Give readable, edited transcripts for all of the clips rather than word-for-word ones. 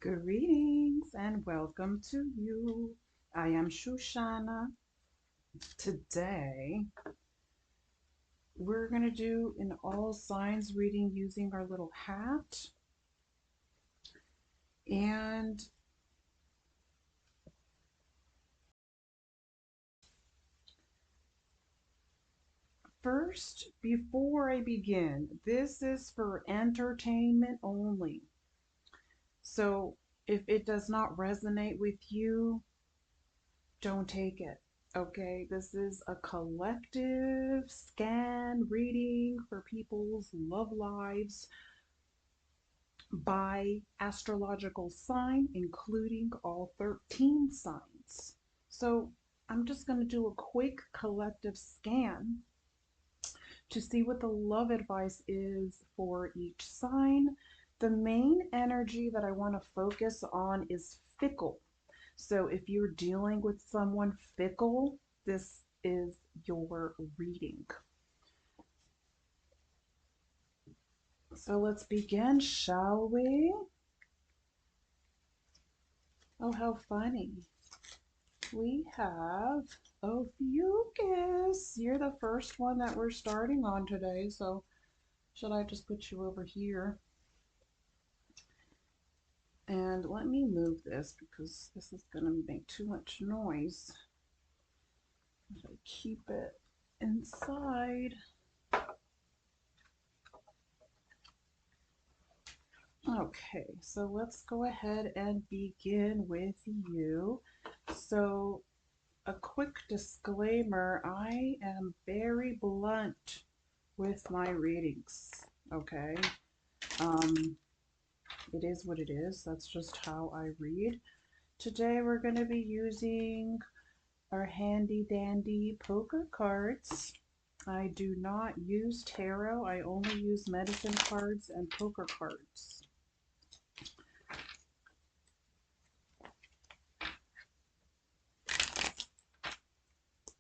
Greetings and welcome to you. I am Shushana. Today, we're going to do an all signs reading using our little hat. And first, before I begin, this is for entertainment only. So if it does not resonate with you, don't take it. Okay, this is a collective scan reading for people's love lives by astrological sign, including all 13 signs. So I'm just going to do a quick collective scan to see what the love advice is for each sign. The main energy that I want to focus on is fickle. So if you're dealing with someone fickle, this is your reading. So let's begin, shall we? Oh, how funny. We have Ophiuchus. You're the first one that we're starting on today, so should I just put you over here? And let me move this because this is going to make too much noise if I keep it inside. Okay, so let's go ahead and begin with you. So a quick disclaimer, I am very blunt with my readings, okay? It is what it is. That's just how I read. Today we're going to be using our handy dandy poker cards. I do not use tarot. I only use medicine cards and poker cards.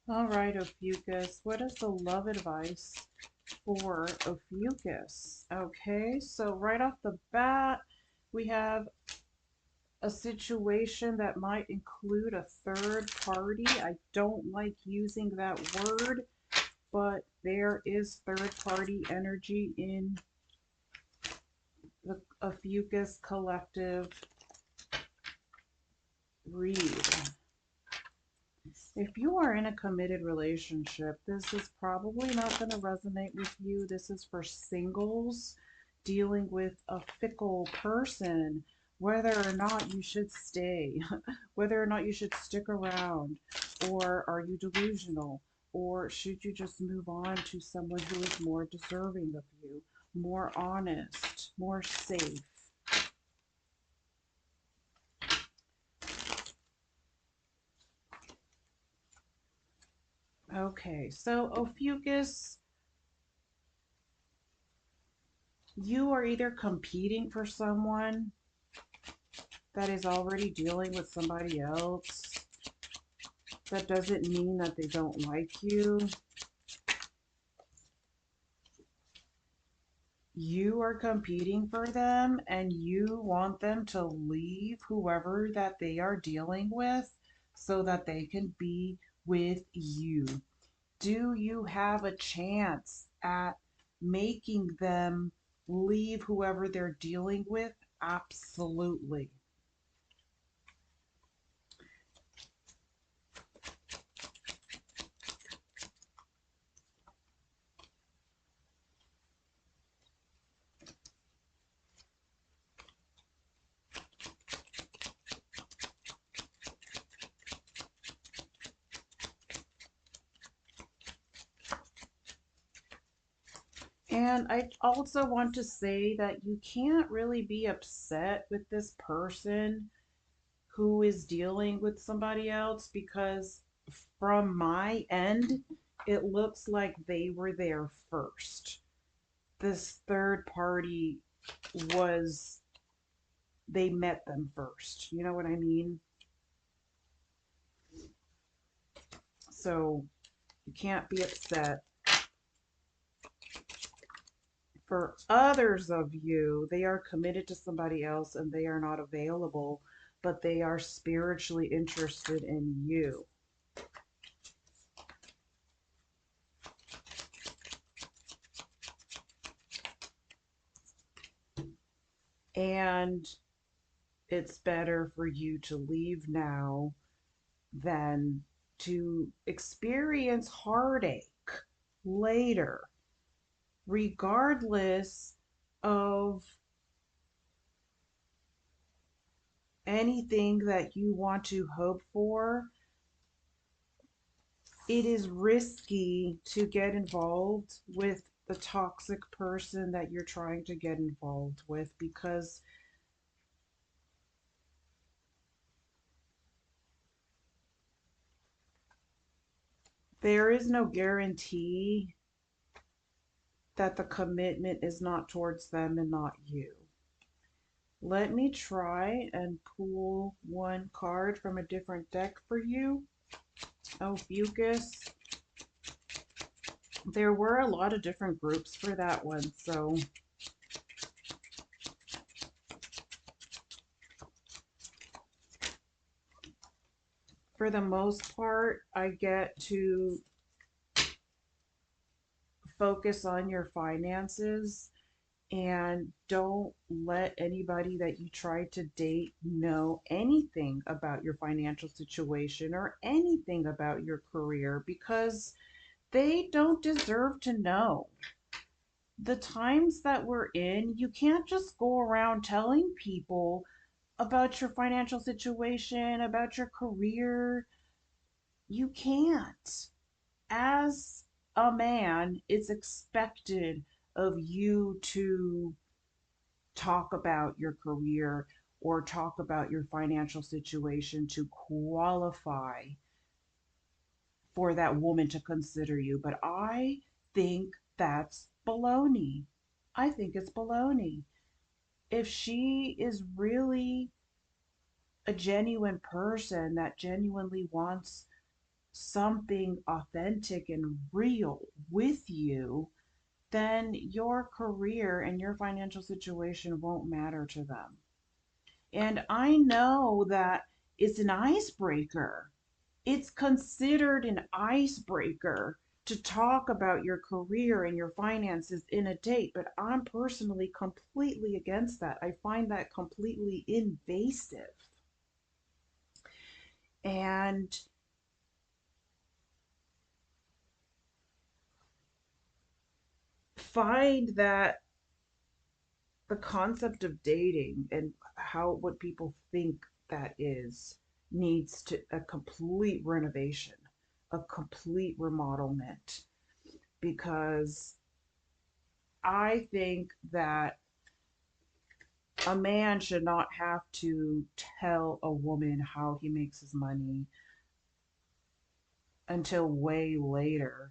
All right, Ophiuchus, what is the love advice for Ophiuchus? Okay, so right off the bat, we have a situation that might include a third party. I don't like using that word, but there is third party energy in the Ophiuchus collective read. If you are in a committed relationship, this is probably not going to resonate with you. This is for singles dealing with a fickle person, whether or not you should stay, whether or not you should stick around, or are you delusional, or should you just move on to someone who is more deserving of you, more honest, more safe. Okay, so Ophiuchus, you are either competing for someone that is already dealing with somebody else. That doesn't mean that they don't like you. You are competing for them and you want them to leave whoever that they are dealing with so that they can be with you. Do you have a chance at making them leave whoever they're dealing with? Absolutely. And I also want to say that you can't really be upset with this person who is dealing with somebody else because from my end, it looks like they were there first. This third party was, they met them first. You know what I mean? So you can't be upset. For others of you, they are committed to somebody else and they are not available, but they are spiritually interested in you. And it's better for you to leave now than to experience heartache later, regardless of anything that you want to hope for. It is risky to get involved with the toxic person that you're trying to get involved with, because there is no guarantee that the commitment is not towards them and not you. Let me try and pull one card from a different deck for you. Ophiuchus. There were a lot of different groups for that one, so for the most part, I get to focus on your finances, and don't let anybody that you try to date know anything about your financial situation or anything about your career, because they don't deserve to know. The times that we're in, you can't just go around telling people about your financial situation, about your career. You can't. As a man, it's expected of you to talk about your career or talk about your financial situation to qualify for that woman to consider you. But I think that's baloney. I think it's baloney. If she is really a genuine person that genuinely wants something authentic and real with you, then your career and your financial situation won't matter to them. And I know that it's an icebreaker. It's considered an icebreaker to talk about your career and your finances in a date, but I'm personally completely against that. I find that completely invasive. And find that the concept of dating and how what people think that is needs to a complete renovation, a complete remodelment, because I think that a man should not have to tell a woman how he makes his money until way later,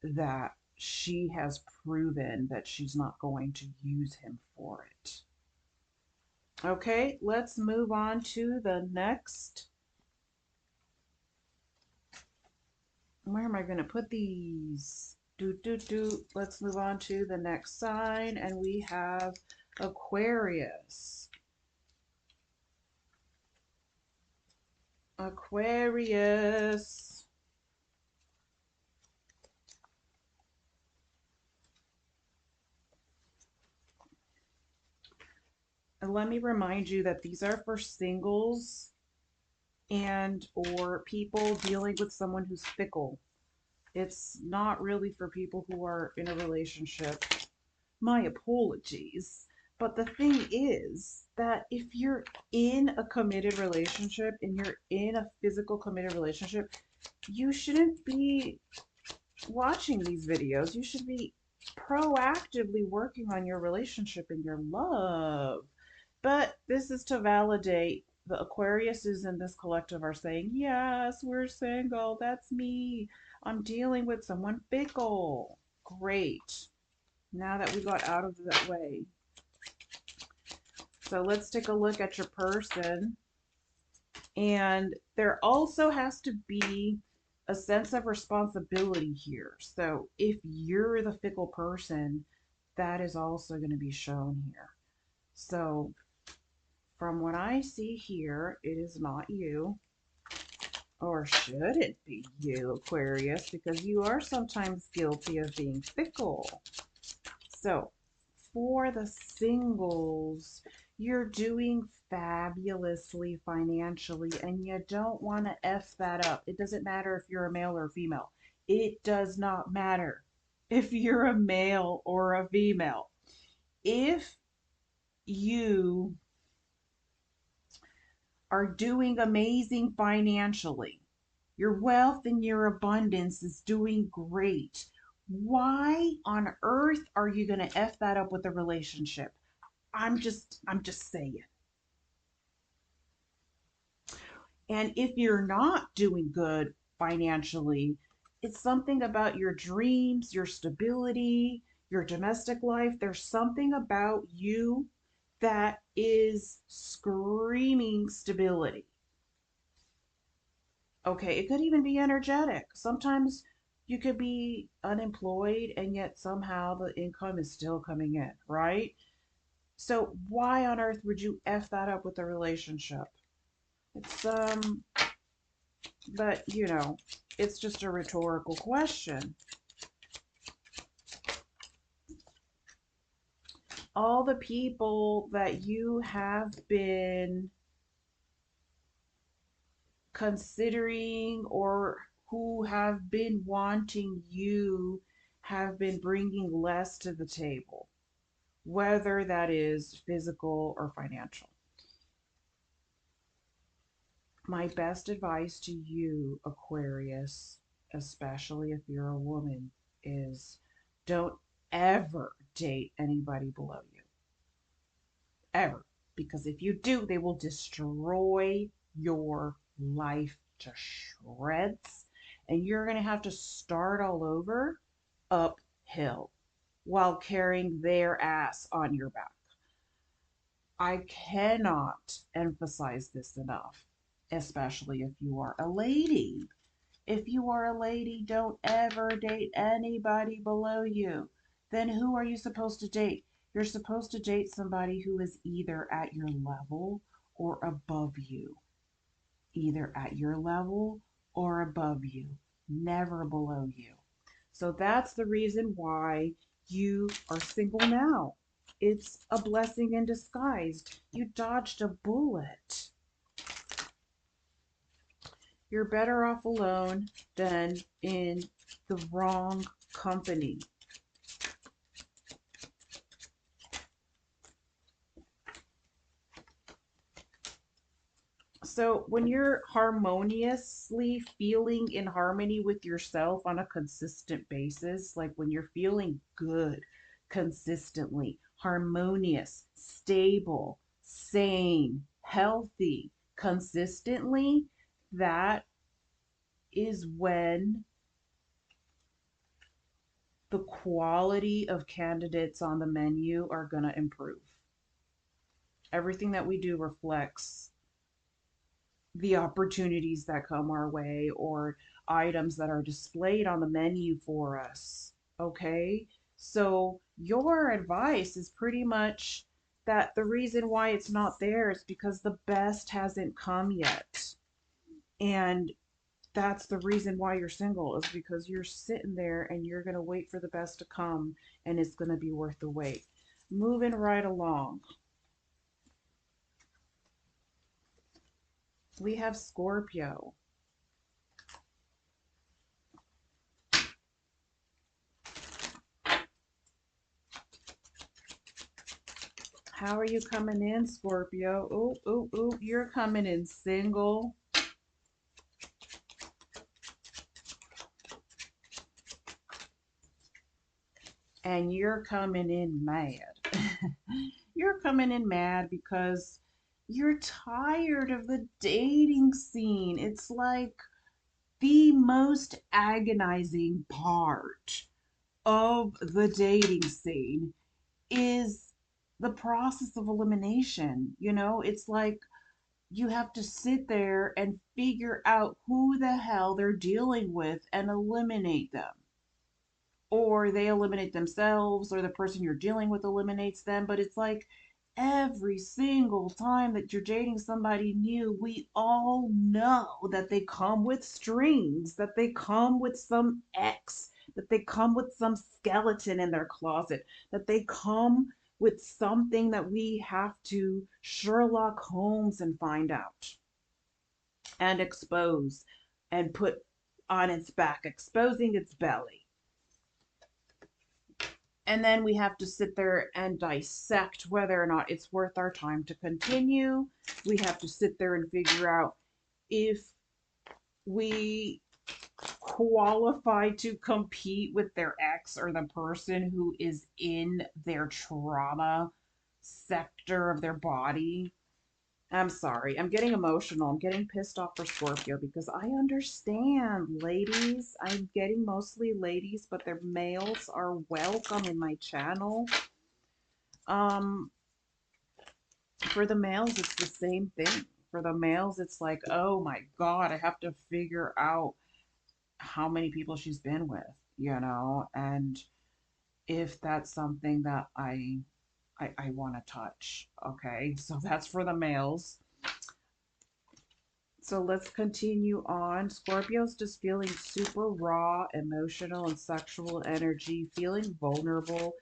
that she has proven that she's not going to use him for it. Okay, let's move on to the next. Where am I going to put these? Let's move on to the next sign, and we have Aquarius. Aquarius. And let me remind you that these are for singles and or people dealing with someone who's fickle. It's not really for people who are in a relationship. My apologies. But the thing is that if you're in a committed relationship and you're in a physical committed relationship, you shouldn't be watching these videos. You should be proactively working on your relationship and your love. But this is to validate the Aquariuses in this collective are saying, yes, we're single. That's me. I'm dealing with someone fickle. Great. Now that we got out of that way. So let's take a look at your person. And there also has to be a sense of responsibility here. So if you're the fickle person, that is also going to be shown here. So from what I see here, it is not you. Or should it be you, Aquarius? Because you are sometimes guilty of being fickle. So for the singles, you're doing fabulously financially and you don't want to F that up. It doesn't matter if you're a male or a female. It does not matter if you're a male or a female. If you are doing amazing financially, your wealth and your abundance is doing great, why on earth are you going to F that up with a relationship? I'm just saying. And if you're not doing good financially, it's something about your dreams, your stability, your domestic life. There's something about you that is screaming stability. Okay, it could even be energetic. Sometimes you could be unemployed and yet somehow the income is still coming in, right? So why on earth would you F that up with a relationship? It's but you know, it's just a rhetorical question. All the people that you have been considering or who have been wanting you have been bringing less to the table, whether that is physical or financial. My best advice to you, Aquarius, especially if you're a woman, is don't ever date anybody below you. Ever. Because if you do, they will destroy your life to shreds. And you're going to have to start all over uphill while carrying their ass on your back. I cannot emphasize this enough, especially if you are a lady. If you are a lady, don't ever date anybody below you. Then who are you supposed to date? You're supposed to date somebody who is either at your level or above you. Either at your level or above you, never below you. So that's the reason why you are single now. It's a blessing in disguise. You dodged a bullet. You're better off alone than in the wrong company. So when you're harmoniously feeling in harmony with yourself on a consistent basis, like when you're feeling good consistently, harmonious, stable, sane, healthy, consistently, that is when the quality of candidates on the menu are going to improve. Everything that we do reflects the opportunities that come our way or items that are displayed on the menu for us. Okay? So your advice is pretty much that the reason why it's not there is because the best hasn't come yet. And that's the reason why you're single, is because you're sitting there and you're going to wait for the best to come and it's going to be worth the wait. Moving right along. We have Scorpio. How are you coming in, Scorpio? Oh, oh, oh, you're coming in single. And you're coming in mad. You're coming in mad because you're tired of the dating scene. It's like the most agonizing part of the dating scene is the process of elimination. You know, it's like you have to sit there and figure out who the hell they're dealing with and eliminate them. or they eliminate themselves, or the person you're dealing with eliminates them. But it's like every single time that you're dating somebody new, we all know that they come with strings, that they come with some ex, that they come with some skeleton in their closet, that they come with something that we have to Sherlock Holmes and find out and expose and put on its back, exposing its belly. And then we have to sit there and dissect whether or not it's worth our time to continue. We have to sit there and figure out if we qualify to compete with their ex or the person who is in their trauma sector of their body. I'm sorry. I'm getting emotional. I'm getting pissed off for Scorpio because I understand, ladies. I'm getting mostly ladies, but their males are welcome in my channel. For the males, it's the same thing. For the males, it's like, oh my God, I have to figure out how many people she's been with, and if that's something that I want to touch. Okay, so that's for the males. So let's continue on. Scorpio's just feeling super raw, emotional, and sexual energy, feeling vulnerable,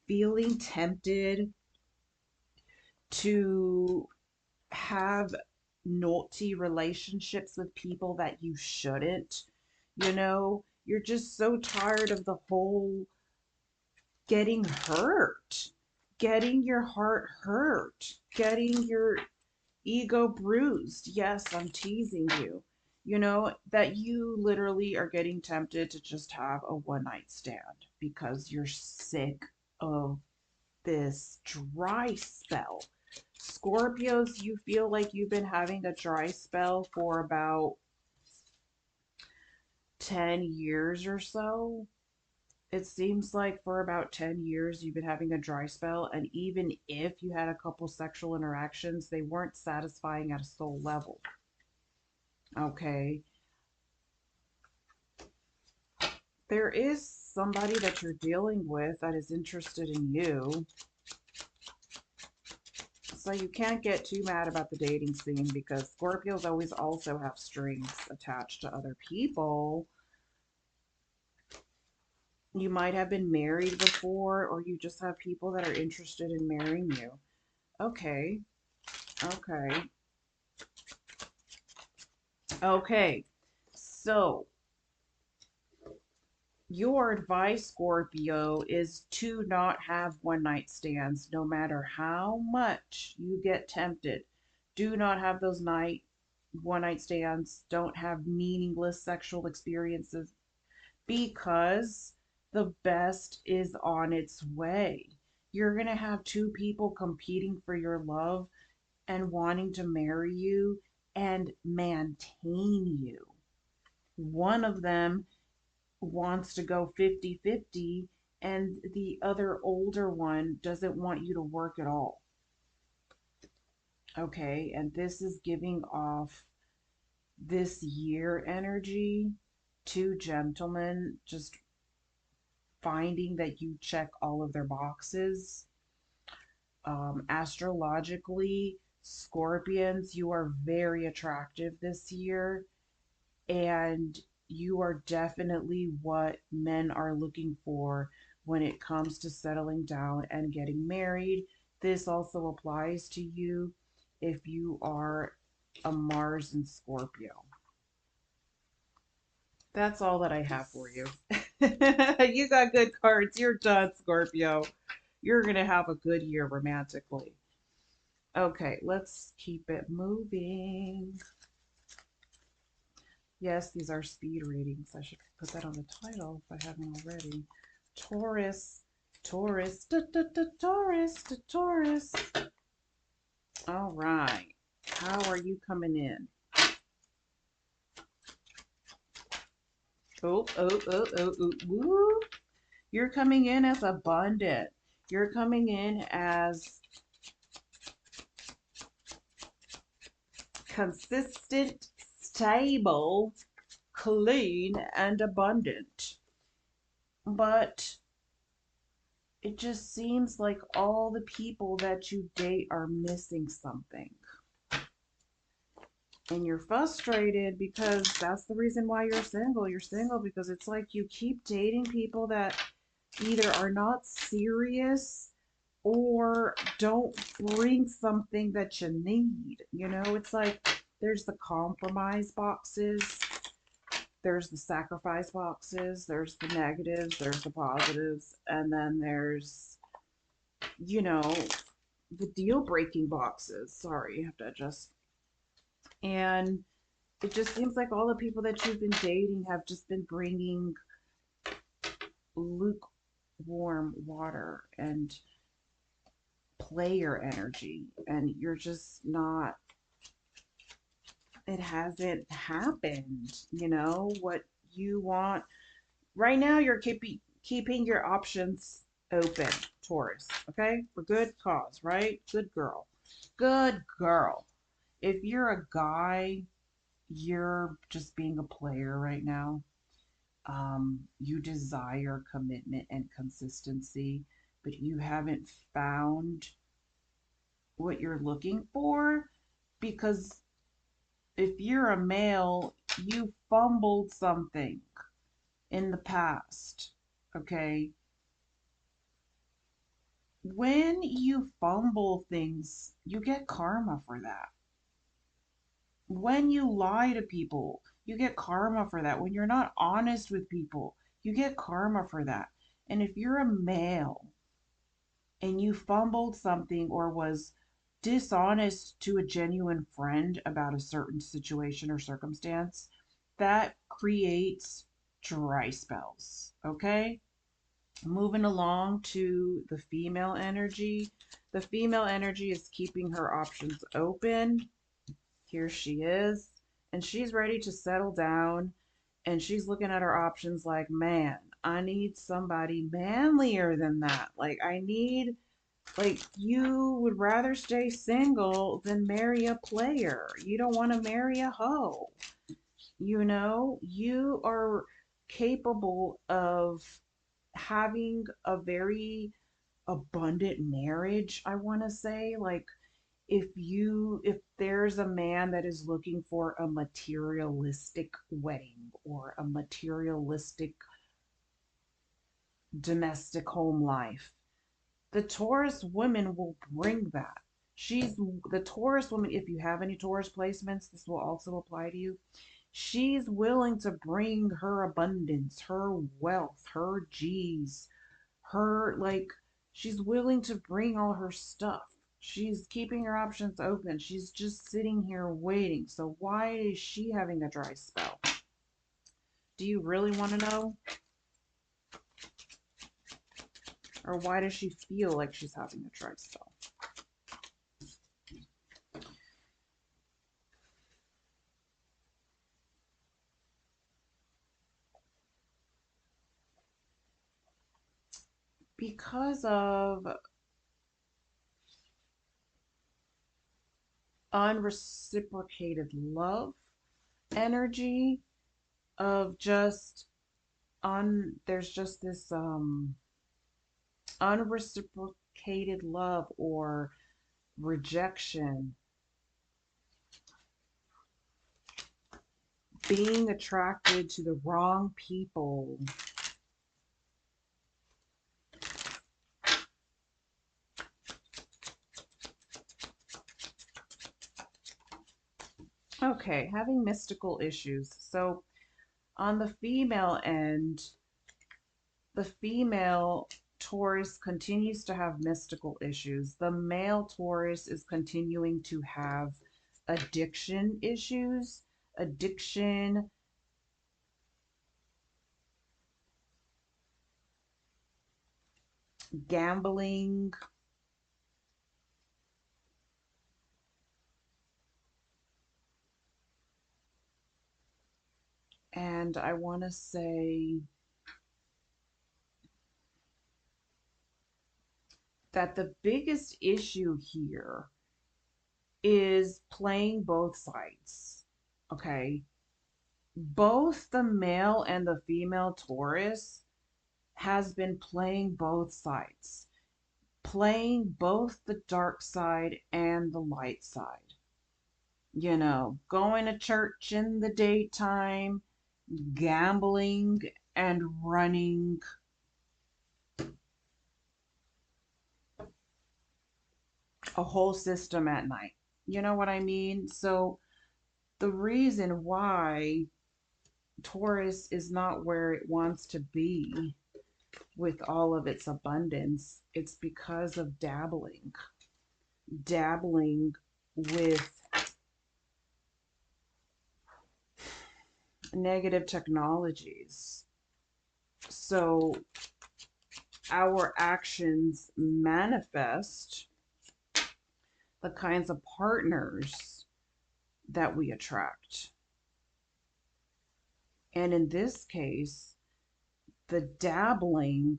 feeling tempted to have naughty relationships with people that you shouldn't. You're just so tired of the whole getting hurt, getting your heart hurt, getting your ego bruised. Yes, I'm teasing you. That you literally are getting tempted to just have a one night stand because you're sick of this dry spell. Scorpios, you feel like you've been having a dry spell for about 10 years or so. It seems like for about 10 years you've been having a dry spell, and even if you had a couple sexual interactions, they weren't satisfying at a soul level. Okay. There is somebody that you're dealing with that is interested in you. So you can't get too mad about the dating scene because Scorpios always also have strings attached to other people. You might have been married before, or you just have people that are interested in marrying you. Okay. Okay. Okay. So, your advice, Scorpio, is to not have one night stands no matter how much you get tempted. Do not have those one night stands. Don't have meaningless sexual experiences because the best is on its way. You're going to have two people competing for your love and wanting to marry you and maintain you. One of them wants to go 50-50, and the other older one doesn't want you to work at all. Okay, and this is giving off this year energy. Two gentlemen just finding that you check all of their boxes. Astrologically, Scorpions, you are very attractive this year, and you are definitely what men are looking for when it comes to settling down and getting married. This also applies to you if you are a Mars and Scorpio. That's all that I have for you. You got good cards. You're done, Scorpio. You're going to have a good year romantically. Okay, let's keep it moving. Yes, these are speed readings. I should put that on the title if I haven't already. Taurus, Taurus, Taurus, Taurus. All right. How are you coming in? Oh. Woo. You're coming in as abundant. You're coming in as consistent, stable, clean, and abundant. But it just seems like all the people that you date are missing something. And you're frustrated because that's the reason why you're single. You're single because it's like you keep dating people that either are not serious or don't bring something that you need. You know, it's like there's the compromise boxes, there's the sacrifice boxes, there's the negatives, there's the positives, and then there's, you know, the deal breaking boxes. Sorry, you have to adjust. And it just seems like all the people that you've been dating have just been bringing lukewarm water and player energy, and you're just not, it hasn't happened, you know, what you want. Right now, you're keeping your options open, Taurus, okay? For good cause, right? Good girl. Good girl. If you're a guy, you're just being a player right now. You desire commitment and consistency, but you haven't found what you're looking for, because if you're a male, you fumbled something in the past, okay? When you fumble things, you get karma for that. When you lie to people, you get karma for that. When you're not honest with people, you get karma for that. And if you're a male and you fumbled something or was dishonest to a genuine friend about a certain situation or circumstance, that creates dry spells, okay? Moving along to the female energy. The female energy is keeping her options open. Here she is. And she's ready to settle down. And she's looking at her options like, man, I need somebody manlier than that. Like, I need, like, you would rather stay single than marry a player. You don't want to marry a hoe. You know, you are capable of having a very abundant marriage, I want to say. Like, if there's a man that is looking for a materialistic wedding or a materialistic domestic home life, the Taurus woman will bring that. She's the Taurus woman. If you have any Taurus placements, this will also apply to you. She's willing to bring her abundance, her wealth, her G's, her, like, she's willing to bring all her stuff. She's keeping her options open. She's just sitting here waiting. So why is she having a dry spell? Do you really want to know? Or why does she feel like she's having a dry spell? Because of unreciprocated love energy, of just there's just this unreciprocated love or rejection, being attracted to the wrong people. Okay, having mystical issues. So on the female end, the female Taurus continues to have mystical issues. The male Taurus is continuing to have addiction issues, addiction, gambling, and I want to say that the biggest issue here is playing both sides. Okay. Both the male and the female Taurus has been playing both sides, playing both the dark side and the light side. You know, going to church in the daytime, gambling, and running a whole system at night. You know what I mean? So the reason why Taurus is not where it wants to be with all of its abundance, it's because of dabbling with negative technologies. So our actions manifest the kinds of partners that we attract. And in this case, the dabbling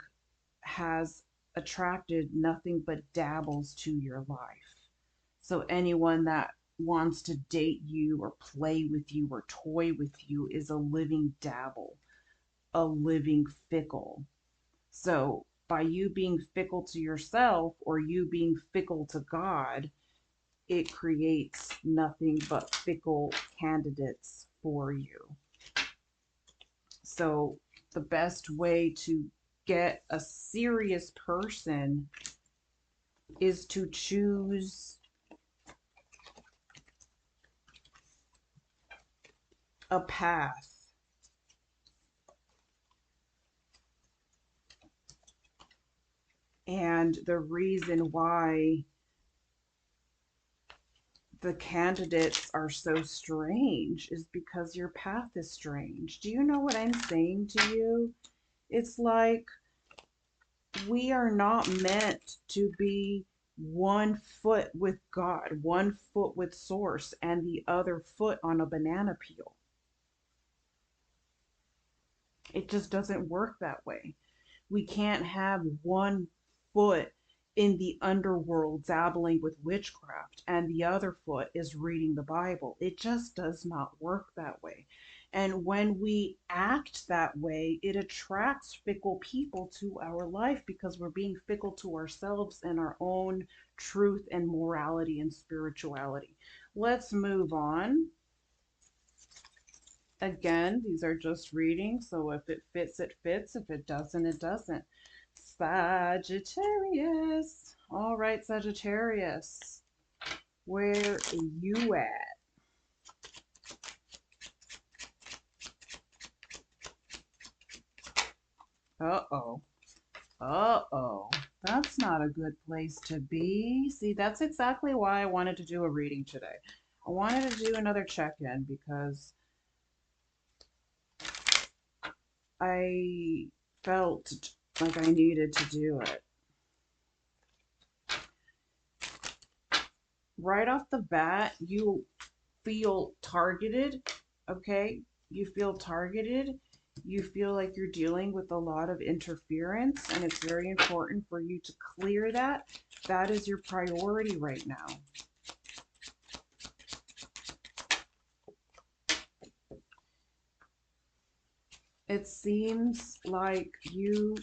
has attracted nothing but dabbles to your life. So anyone that wants to date you or play with you or toy with you is a living dabble, a living fickle. So by you being fickle to yourself or you being fickle to God, it creates nothing but fickle candidates for you. So the best way to get a serious person is to choose a path. And the reason why the candidates are so strange is because your path is strange. Do you know what I'm saying to you? It's like we are not meant to be 1 foot with God, 1 foot with Source, and the other foot on a banana peel. It just doesn't work that way. We can't have 1 foot in the underworld dabbling with witchcraft and the other foot is reading the Bible. It just does not work that way. And when we act that way, it attracts fickle people to our life because we're being fickle to ourselves and our own truth and morality and spirituality. Let's move on. Again, these are just readings, so if it fits, it fits. If it doesn't, it doesn't. Sagittarius. All right, Sagittarius. Where are you at? Uh-oh. Uh-oh. That's not a good place to be. See, that's exactly why I wanted to do a reading today. I wanted to do another check-in because I felt like I needed to do it. Right off the bat, you feel targeted, okay? You feel targeted. You feel like you're dealing with a lot of interference, and it's very important for you to clear that. That is your priority right now. It seems like you,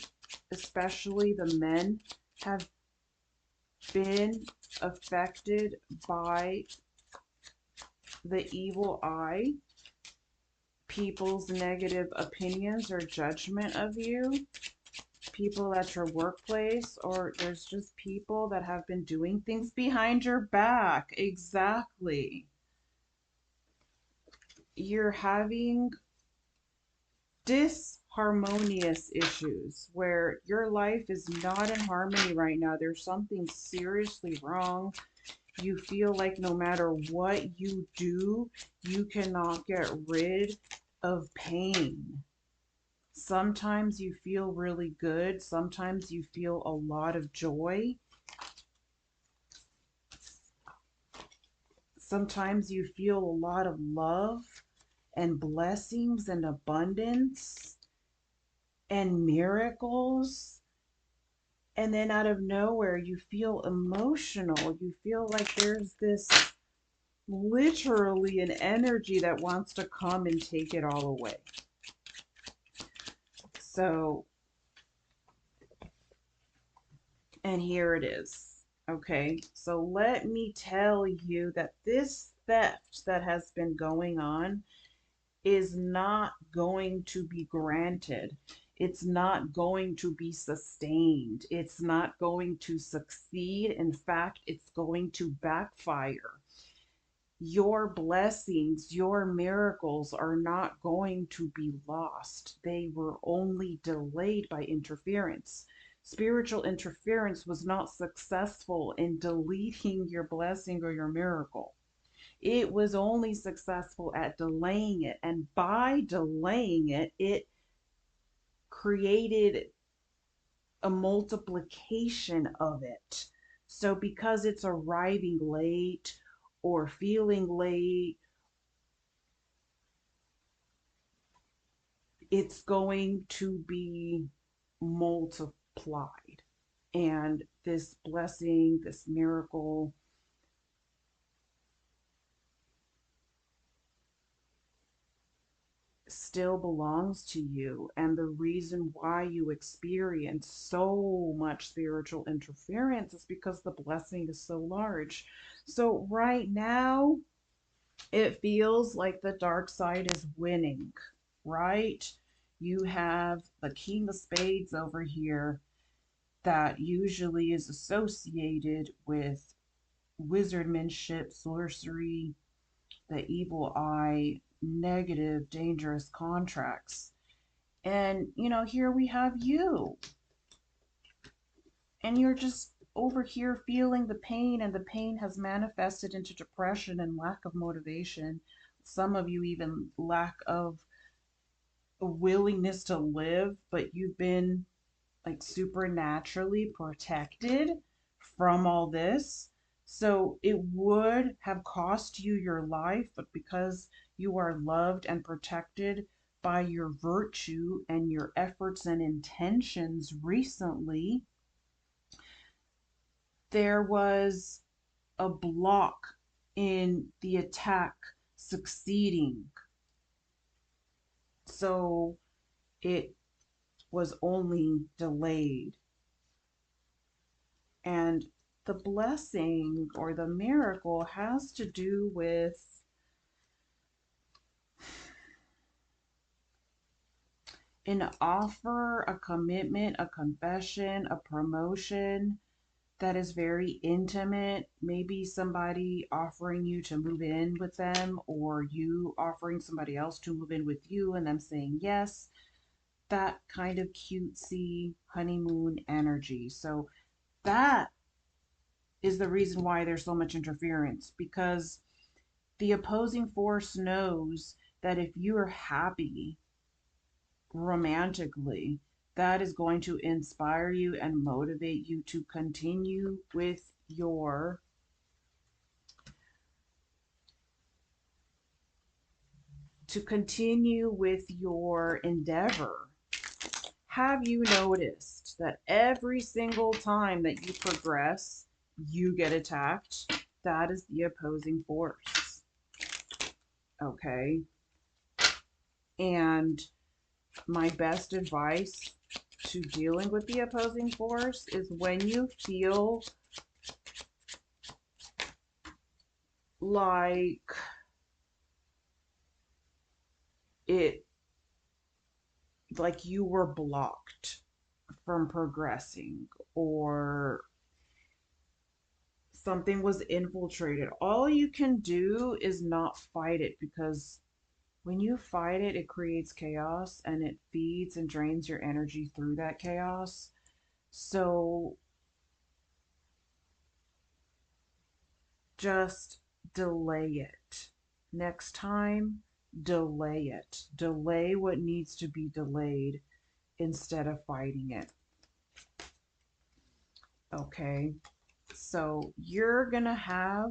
especially the men, have been affected by the evil eye, people's negative opinions or judgment of you, people at your workplace, or there's just people that have been doing things behind your back. Exactly. You're having disharmonious issues where your life is not in harmony right now. There's something seriously wrong. You feel like no matter what you do, you cannot get rid of pain. Sometimes you feel really good. Sometimes you feel a lot of joy. Sometimes you feel a lot of love and blessings and abundance and miracles. And then out of nowhere, you feel emotional. You feel like there's this literally an energy that wants to come and take it all away. So And here it is. Okay, so let me tell you that this theft that has been going on is not going to be granted. It's not going to be sustained. It's not going to succeed. In fact, it's going to backfire. Your blessings, your miracles are not going to be lost. They were only delayed by interference. Spiritual interference was not successful in deleting your blessing or your miracle. It was only successful at delaying it. And by delaying it, it created a multiplication of it. So because it's arriving late or feeling late, it's going to be multiplied. And this blessing, this miracle, still belongs to you. And the reason why you experience so much spiritual interference is because the blessing is so large. So right now, it feels like the dark side is winning, right? You have the King of Spades over here that usually is associated with wizardmanship, sorcery, the evil eye, negative, dangerous contracts. And, here we have you. And you're just over here feeling the pain, and the pain has manifested into depression and lack of motivation. Some of you even lack of a willingness to live, but you've been like supernaturally protected from all this. So it would have cost you your life, but because you are loved and protected by your virtue and your efforts and intentions recently, there was a block in the attack succeeding. So it was only delayed. And the blessing or the miracle has to do with an offer, a commitment, a confession, a promotion that is very intimate. Maybe somebody offering you to move in with them, or you offering somebody else to move in with you and them saying yes. That kind of cutesy honeymoon energy. So that is the reason why there's so much interference, because the opposing force knows that if you are happy romantically, that is going to inspire you and motivate you to continue with your endeavor. Have you noticed that every single time that you progress, you get attacked? That is the opposing force. Okay. And my best advice to dealing with the opposing force is when you feel like you were blocked from progressing, or something was infiltrated, all you can do is not fight it, because when you fight it, it creates chaos and it feeds and drains your energy through that chaos. So just delay it. Next time, delay it. Delay what needs to be delayed instead of fighting it. Okay? So you're going to have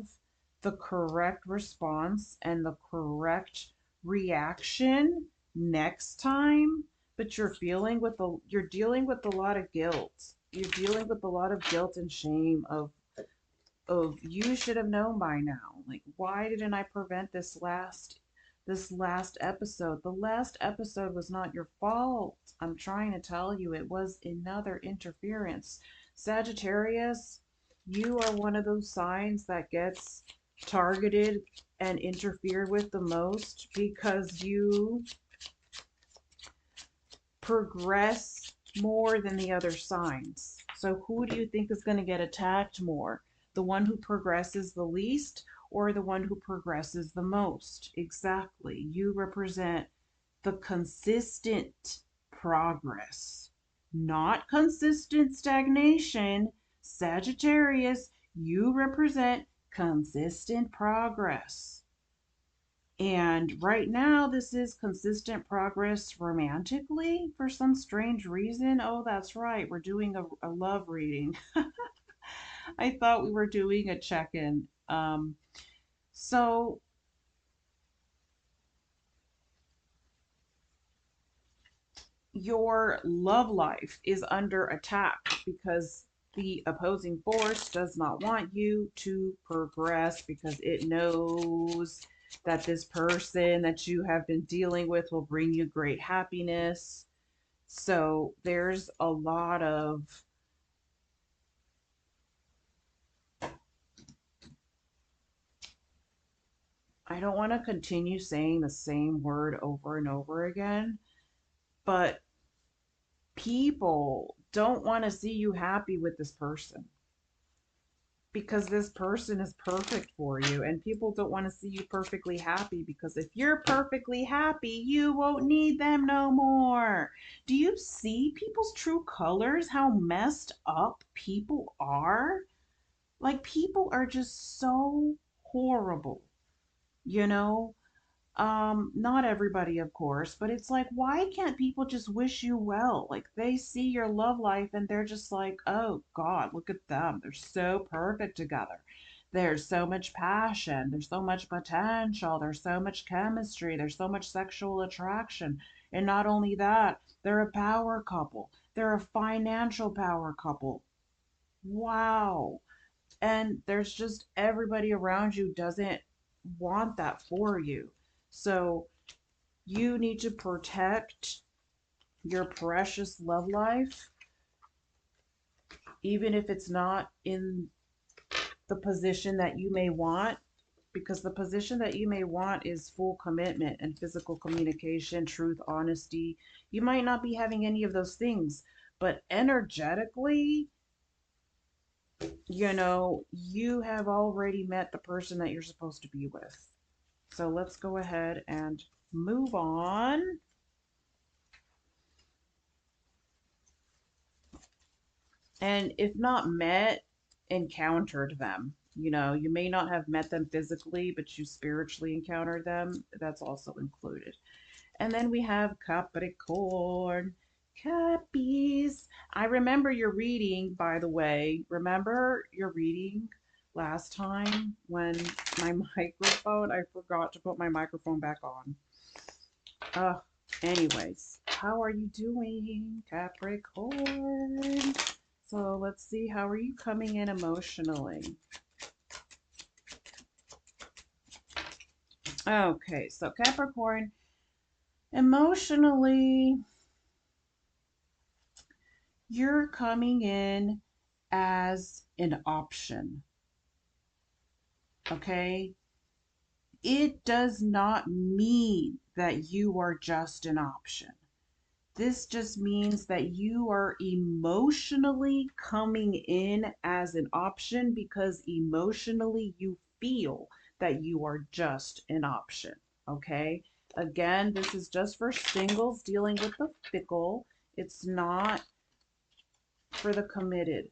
the correct response and the correct reaction next time, but you're dealing with a lot of guilt. You're dealing with a lot of guilt and shame of you should have known by now. Like, why didn't I prevent this last episode? The last episode was not your fault. I'm trying to tell you, it was another interference. Sagittarius, you are one of those signs that gets targeted and interfered with the most because you progress more than the other signs. So who do you think is going to get attacked more? The one who progresses the least or the one who progresses the most? Exactly. You represent the consistent progress, not consistent stagnation. Sagittarius, you represent consistent progress. And right now, this is consistent progress romantically for some strange reason. Oh, that's right. We're doing a love reading. I thought we were doing a check-in. So your love life is under attack because the opposing force does not want you to progress because it knows that this person that you have been dealing with will bring you great happiness. So there's a lot of I don't want to continue saying the same word over and over again, but people don't want to see you happy with this person because this person is perfect for you, and people don't want to see you perfectly happy because if you're perfectly happy, you won't need them no more. Do you see people's true colors? How messed up people are? Like, people are just so horrible, you know? Not everybody, of course, but it's like, why can't people just wish you well? Like, they see your love life and they're just like, oh God, look at them. They're so perfect together. There's so much passion. There's so much potential. There's so much chemistry. There's so much sexual attraction. And not only that, they're a power couple. They're a financial power couple. Wow. And there's just everybody around you doesn't want that for you. So you need to protect your precious love life, even if it's not in the position that you may want, because the position that you may want is full commitment and physical communication, truth, honesty. You might not be having any of those things, but energetically, you have already met the person that you're supposed to be with. So let's go ahead and move on. And if not met, encountered them. You may not have met them physically, but you spiritually encountered them. That's also included. And then we have Capricorn. Cappies. I remember your reading, by the way. Remember your reading last time when my microphone, I forgot to put my microphone back on. Anyways, how are you doing, Capricorn? So let's see, how are you coming in emotionally? Okay, so Capricorn, emotionally, you're coming in as an option. Okay? It does not mean that you are just an option. This just means that you are emotionally coming in as an option because emotionally you feel that you are just an option. Okay? Again, this is just for singles dealing with the fickle. It's not for the committed.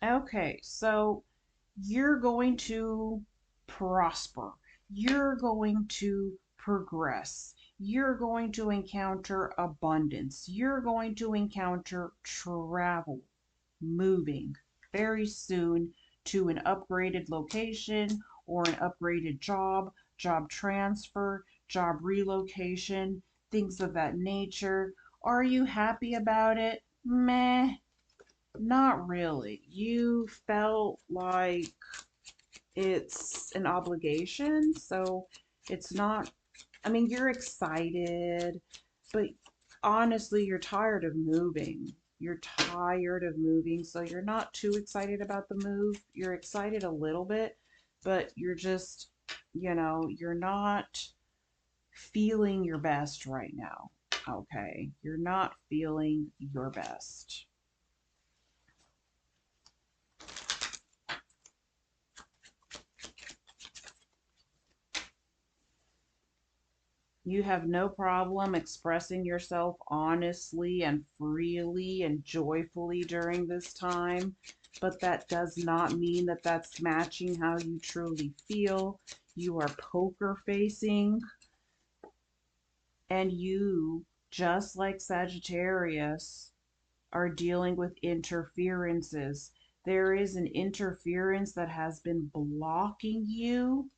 Okay, so you're going to prosper. You're going to progress. You're going to encounter abundance. You're going to encounter travel, moving very soon to an upgraded location or an upgraded job, job transfer, job relocation, things of that nature. Are you happy about it? Meh. Not really. You felt like it's an obligation, so It's not, I mean, you're excited, but honestly, you're tired of moving. You're tired of moving, so you're not too excited about the move. You're excited a little bit, but you're just, you're not feeling your best right now. Okay. You're not feeling your best. You have no problem expressing yourself honestly and freely and joyfully during this time, but that does not mean that that's matching how you truly feel. You are poker facing, and you, just like Sagittarius, are dealing with interferences. There is an interference that has been blocking you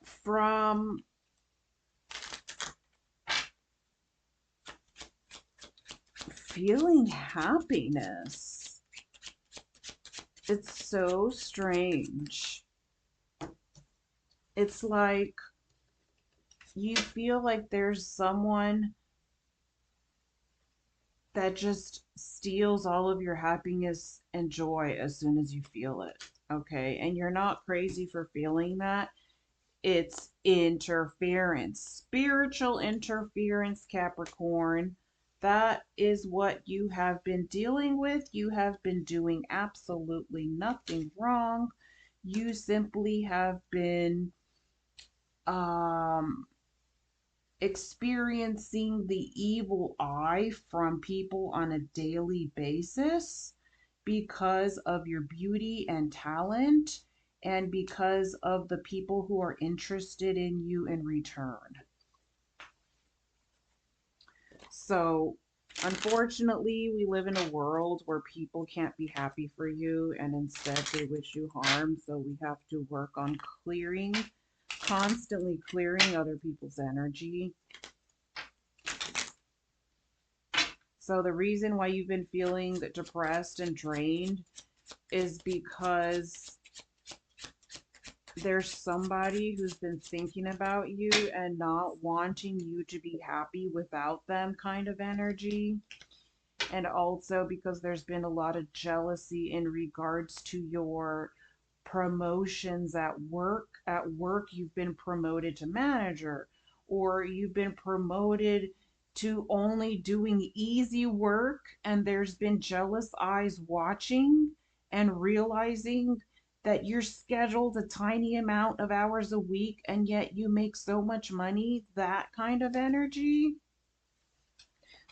from feeling happiness. It's so strange. It's like you feel like there's someone that just steals all of your happiness and joy as soon as you feel it. Okay. And you're not crazy for feeling that. It's interference, spiritual interference, Capricorn. That is what you have been dealing with. You have been doing absolutely nothing wrong. You simply have been um, experiencing the evil eye from people on a daily basis because of your beauty and talent and because of the people who are interested in you in return. So, unfortunately, we live in a world where people can't be happy for you and instead they wish you harm. So, we have to work on constantly clearing other people's energy. So the reason why you've been feeling depressed and drained is because there's somebody who's been thinking about you and not wanting you to be happy without them kind of energy. And also because there's been a lot of jealousy in regards to your promotions at work. At work, you've been promoted to manager, or you've been promoted to only doing easy work, and there's been jealous eyes watching and realizing that you're scheduled a tiny amount of hours a week and yet you make so much money, that kind of energy.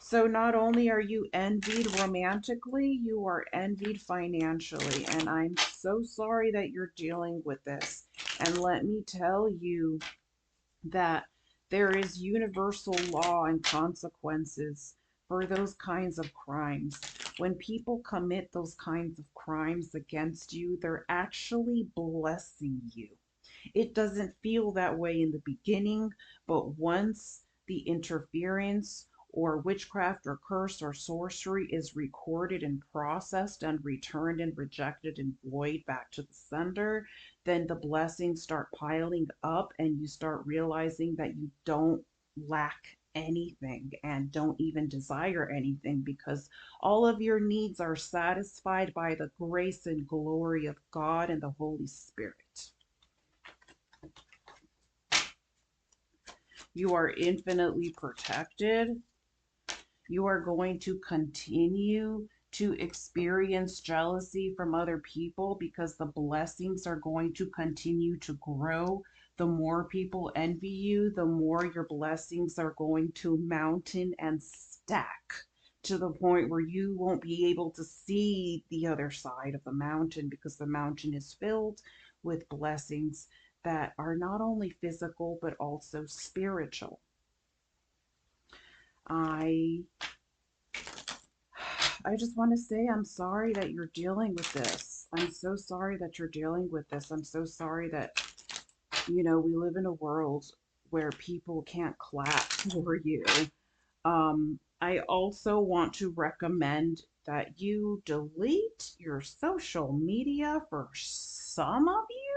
So not only are you envied romantically, you are envied financially. And I'm so sorry that you're dealing with this. And let me tell you that there is universal law and consequences for those kinds of crimes. When people commit those kinds of crimes against you, they're actually blessing you. It doesn't feel that way in the beginning, but once the interference or witchcraft or curse or sorcery is recorded and processed and returned and rejected and void back to the sender, then the blessings start piling up and you start realizing that you don't lack anything and don't even desire anything because all of your needs are satisfied by the grace and glory of God and the Holy Spirit. You are infinitely protected. You are going to continue to experience jealousy from other people because the blessings are going to continue to grow. The more people envy you, the more your blessings are going to mountain and stack to the point where you won't be able to see the other side of the mountain because the mountain is filled with blessings that are not only physical but also spiritual. I I just want to say I'm sorry that you're dealing with this. I'm so sorry that you're dealing with this. I'm so sorry that, we live in a world where people can't clap for you. I also want to recommend that you delete your social media for some of you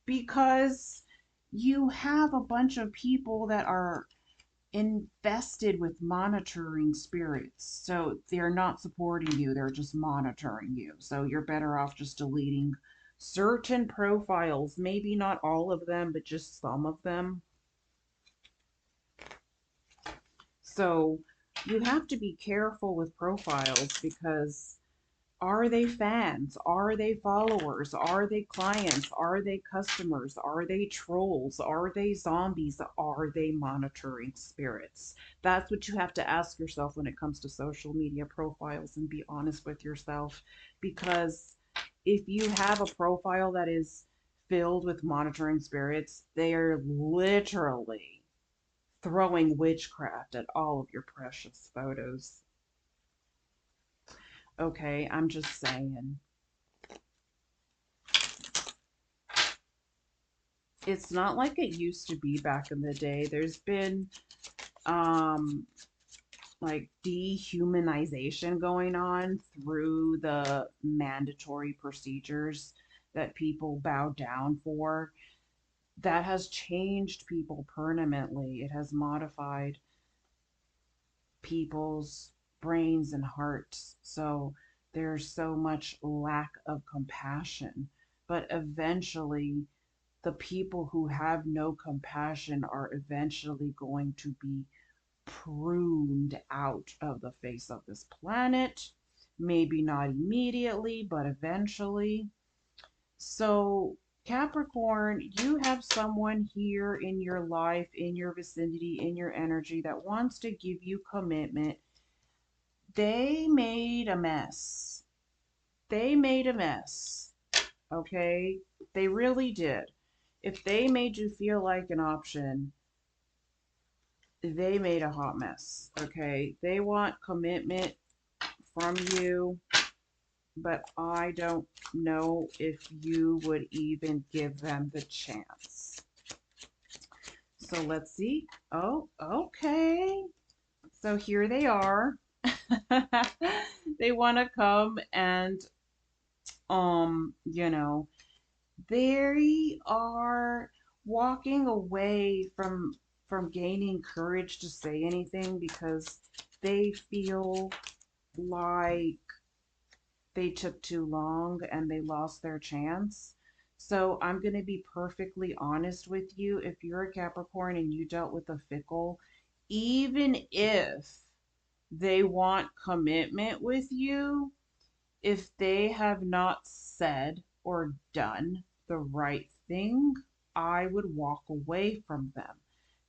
because you have a bunch of people that are infested with monitoring spirits. So they're not supporting you, they're just monitoring you. So you're better off just deleting certain profiles, maybe not all of them, but just some of them. So you have to be careful with profiles, because are they fans? Are they followers? Are they clients? Are they customers? Are they trolls? Are they zombies? Are they monitoring spirits? That's what you have to ask yourself when it comes to social media profiles, and be honest with yourself. Because if you have a profile that is filled with monitoring spirits, they are literally throwing witchcraft at all of your precious photos. Okay, I'm just saying. It's not like it used to be back in the day. There's been like dehumanization going on through the mandatory procedures that people bow down for. That has changed people permanently. It has modified people's brains and hearts. So there's so much lack of compassion. But eventually, the people who have no compassion are eventually going to be pruned out of the face of this planet. Maybe not immediately, but eventually. So, Capricorn, you have someone here in your life, in your vicinity, in your energy that wants to give you commitment. They made a mess. They made a mess. Okay? They really did. If they made you feel like an option, they made a hot mess. Okay? They want commitment from you, but I don't know if you would even give them the chance. So let's see. Oh, okay. So here they are. They want to come and, you know, they are walking away from gaining courage to say anything, because they feel like they took too long and they lost their chance. So I'm going to be perfectly honest with you. If you're a Capricorn and you dealt with a Fickle, even if they want commitment with you, if they have not said or done the right thing, I would walk away from them,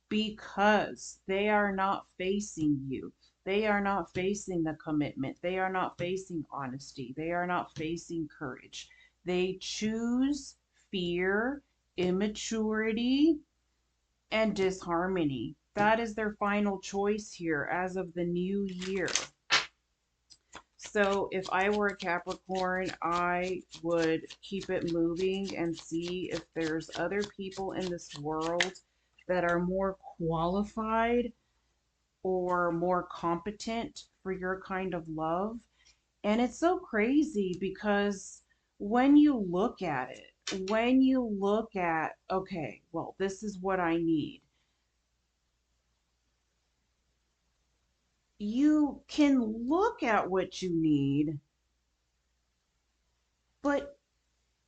because they are not facing you. They are not facing the commitment. They are not facing honesty. They are not facing courage. They choose fear, immaturity, and disharmony. That is their final choice here as of the new year. So if I were a Capricorn, I would keep it moving and see if there's other people in this world that are more qualified or more competent for your kind of love. And it's so crazy, because when you look at it, when you look at, okay, well, this is what I need, you can look at what you need, but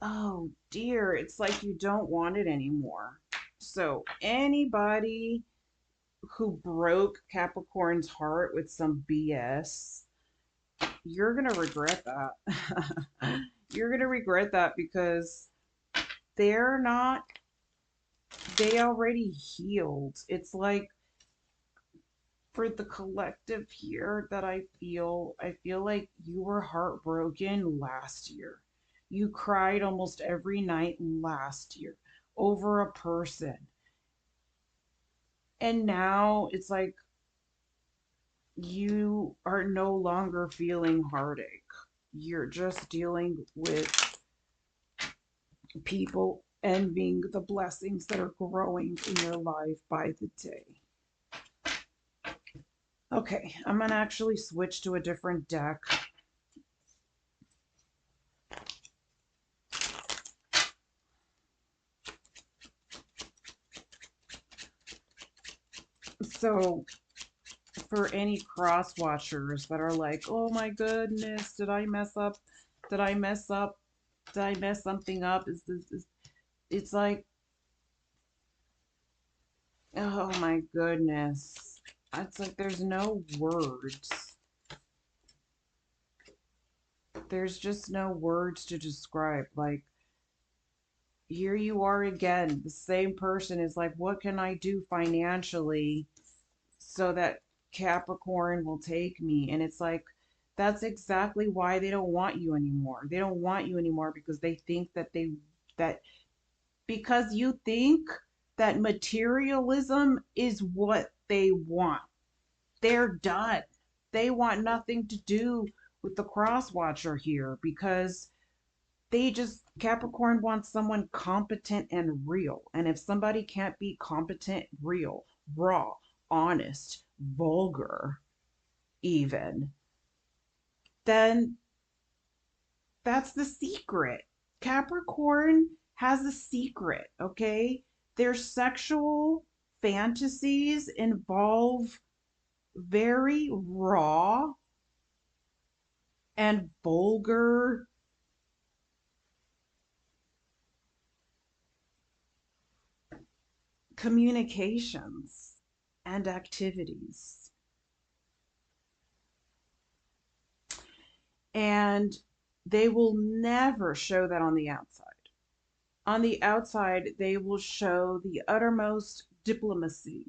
oh dear, it's like you don't want it anymore. So anybody who broke Capricorn's heart with some BS, you're going to regret that. You're going to regret that, because they're not, they already healed. It's like, for the collective here that I feel like you were heartbroken last year. You cried almost every night last year over a person. And now it's like you are no longer feeling heartache. You're just dealing with people envying the blessings that are growing in your life by the day. Okay, I'm going to actually switch to a different deck. So for any cross watchers that are like, oh my goodness, did I mess up? Did I mess up? Did I mess something up? It's like, oh my goodness. It's like there's no words. There's just no words to describe. Like, here you are again. The same person is like, what can I do financially so that Capricorn will take me? And it's like, that's exactly why they don't want you anymore. They don't want you anymore because they think that because you think that materialism is what they want. They're done. They want nothing to do with the cross watcher here because Capricorn wants someone competent and real. And if somebody can't be competent, real, raw, honest, vulgar, even, then that's the secret. Capricorn has a secret, okay? Their sexual fantasies involve very raw and vulgar communications and activities. And they will never show that on the outside. On the outside, they will show the uttermost diplomacy.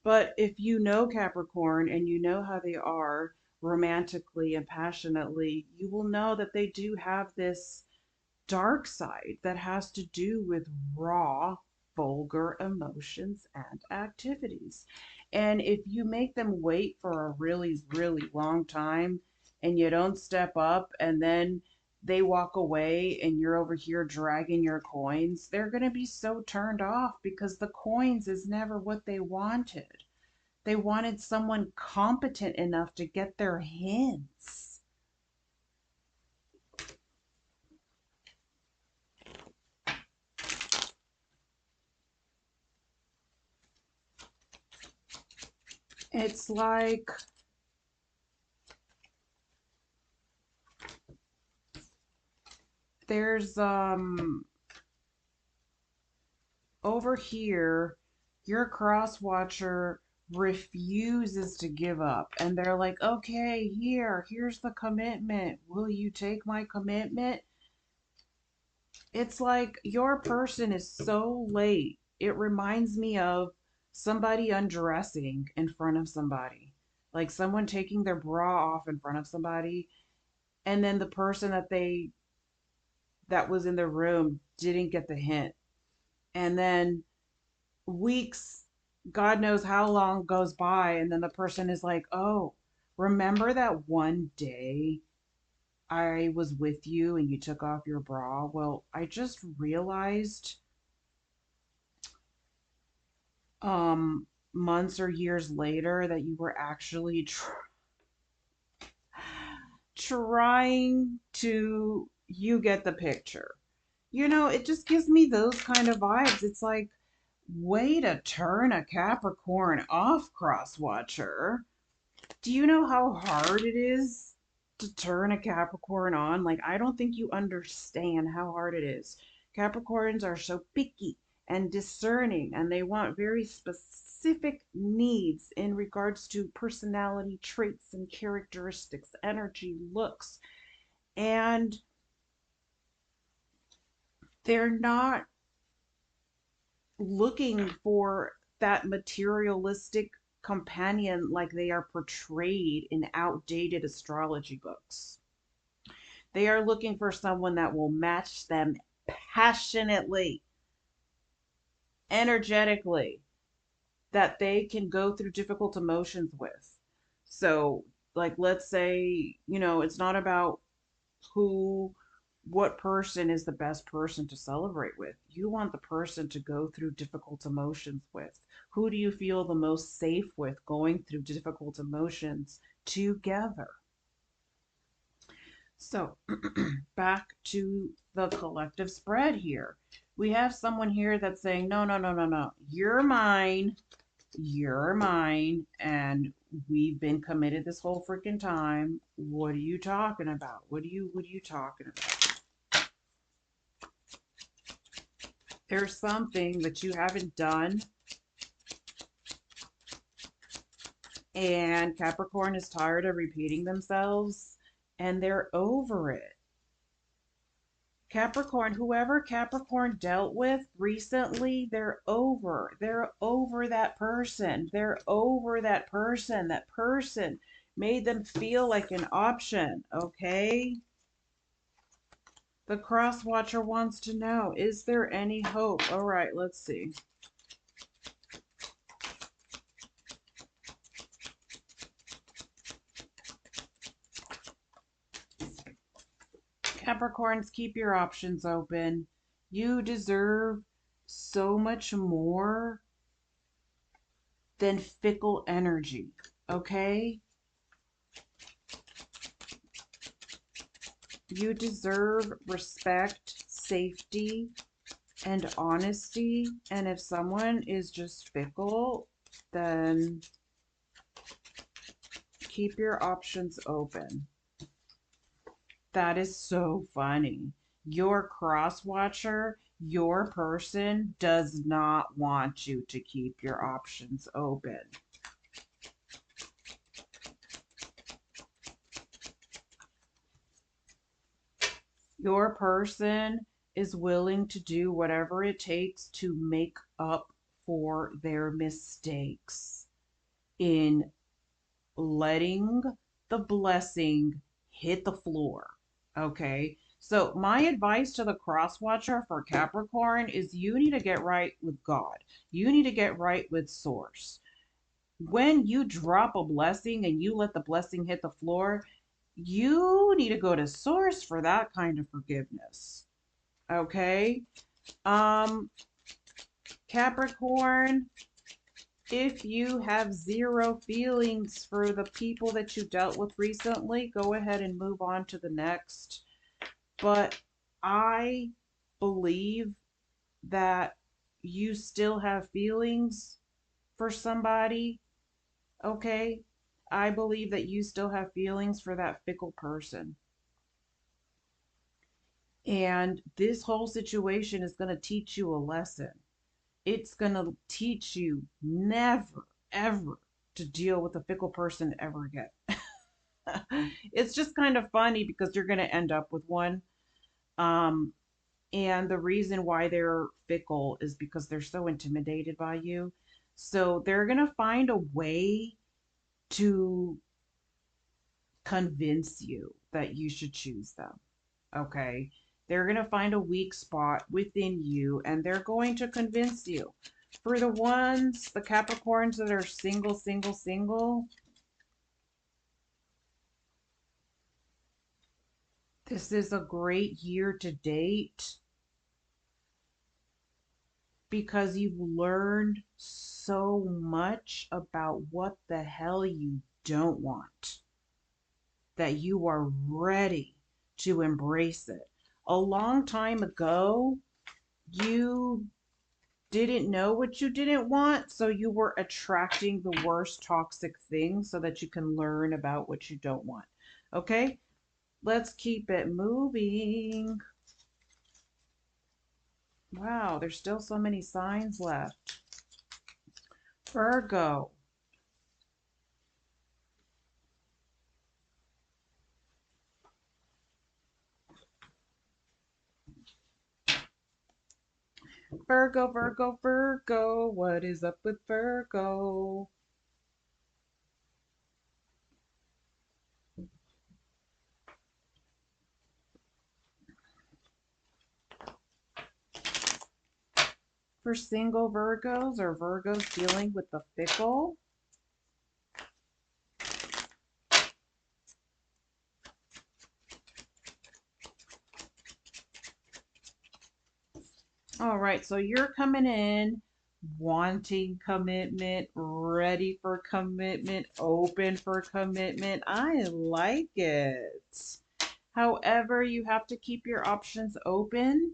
But if you know Capricorn and you know how they are romantically and passionately, you will know that they do have this dark side that has to do with raw, vulgar emotions and activities. And if you make them wait for a really, really long time and you don't step up and then they walk away and you're over here dragging your coins, they're going to be so turned off because the coins is never what they wanted. They wanted someone competent enough to get their hints. It's like there's over here, your cross watcher refuses to give up, and they're like, okay, here's the commitment. Will you take my commitment? It's like your person is so late. It reminds me of somebody undressing in front of somebody, like someone taking their bra off in front of somebody, and then the person that was in the room didn't get the hint. And then weeks, God knows how long goes by, and then the person is like, oh, remember that one day I was with you and you took off your bra? Well, I just realized months or years later that you were actually trying to, you get the picture. It just gives me those kind of vibes. It's like, way to turn a Capricorn off, crosswatcher. Do you know how hard it is to turn a Capricorn on? Like, I don't think you understand how hard it is. Capricorns are so picky and discerning, and they want very specific needs in regards to personality traits and characteristics, energy, looks. And they're not looking for that materialistic companion like they are portrayed in outdated astrology books. They are looking for someone that will match them passionately, energetically, that they can go through difficult emotions with. So, like, let's say, it's not about what person is the best person to celebrate with. You want the person to go through difficult emotions with. Who do you feel the most safe with going through difficult emotions together? So, back to the collective spread here. We have someone here that's saying, no, no, no, no, no. You're mine. You're mine. And we've been committed this whole freaking time. What are you talking about? What are you talking about? There's something that you haven't done. And Capricorn is tired of repeating themselves. And they're over it. Capricorn, whoever Capricorn dealt with recently, they're over. They're over that person. They're over that person. That person made them feel like an option, okay? The cross watcher wants to know, is there any hope? All right, let's see. Capricorns, keep your options open. You deserve so much more than fickle energy, okay? You deserve respect, safety, and honesty. And if someone is just fickle, then keep your options open. That is so funny. Your cross watcher, your person does not want you to keep your options open. Your person is willing to do whatever it takes to make up for their mistakes in letting the blessing hit the floor. Okay. So my advice to the cross watcher for Capricorn is you need to get right with God. You need to get right with source. When you drop a blessing and you let the blessing hit the floor, you need to go to source for that kind of forgiveness. Okay. Capricorn, if you have zero feelings for the people that you dealt with recently, go ahead and move on to the next. But I believe that you still have feelings for somebody, okay? I believe that you still have feelings for that fickle person. And this whole situation is going to teach you a lesson. It's going to teach you never, ever to deal with a fickle person ever again. It's just kind of funny because you're going to end up with one. And the reason why they're fickle is because they're so intimidated by you. So they're going to find a way to convince you that you should choose them. Okay. They're going to find a weak spot within you and they're going to convince you. For the ones, the Capricorns that are single, this is a great year to date because you've learned so much about what the hell you don't want that you are ready to embrace it. A long time ago, you didn't know what you didn't want, so you were attracting the worst toxic things so that you can learn about what you don't want. Okay, let's keep it moving. Wow, there's still so many signs left. Virgo. Virgo, Virgo, Virgo. What is up with Virgo? For single Virgos or Virgos dealing with the fickle. All right, so you're coming in wanting commitment, ready for commitment, open for commitment. I like it. However, you have to keep your options open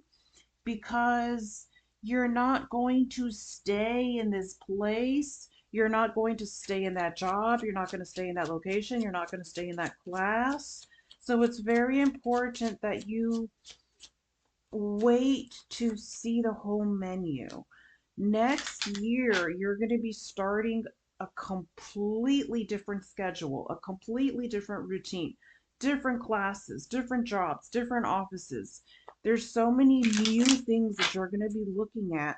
because you're not going to stay in this place. You're not going to stay in that job. You're not going to stay in that location. You're not going to stay in that class. So it's very important that you wait to see the whole menu. Next year, you're going to be starting a completely different schedule, a completely different routine, different classes, different jobs, different offices. There's so many new things that you're going to be looking at.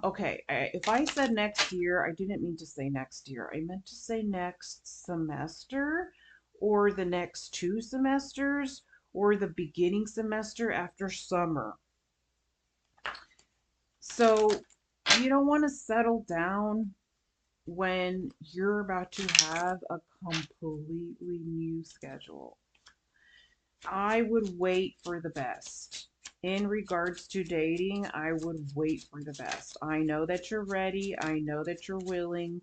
Okay, if I said next year, I didn't mean to say next year. I meant to say next semester, or the next 2 semesters, or the beginning semester after summer. So you don't want to settle down when you're about to have a completely new schedule. I would wait for the best. In regards to dating, I would wait for the best. I know that you're ready, I know that you're willing,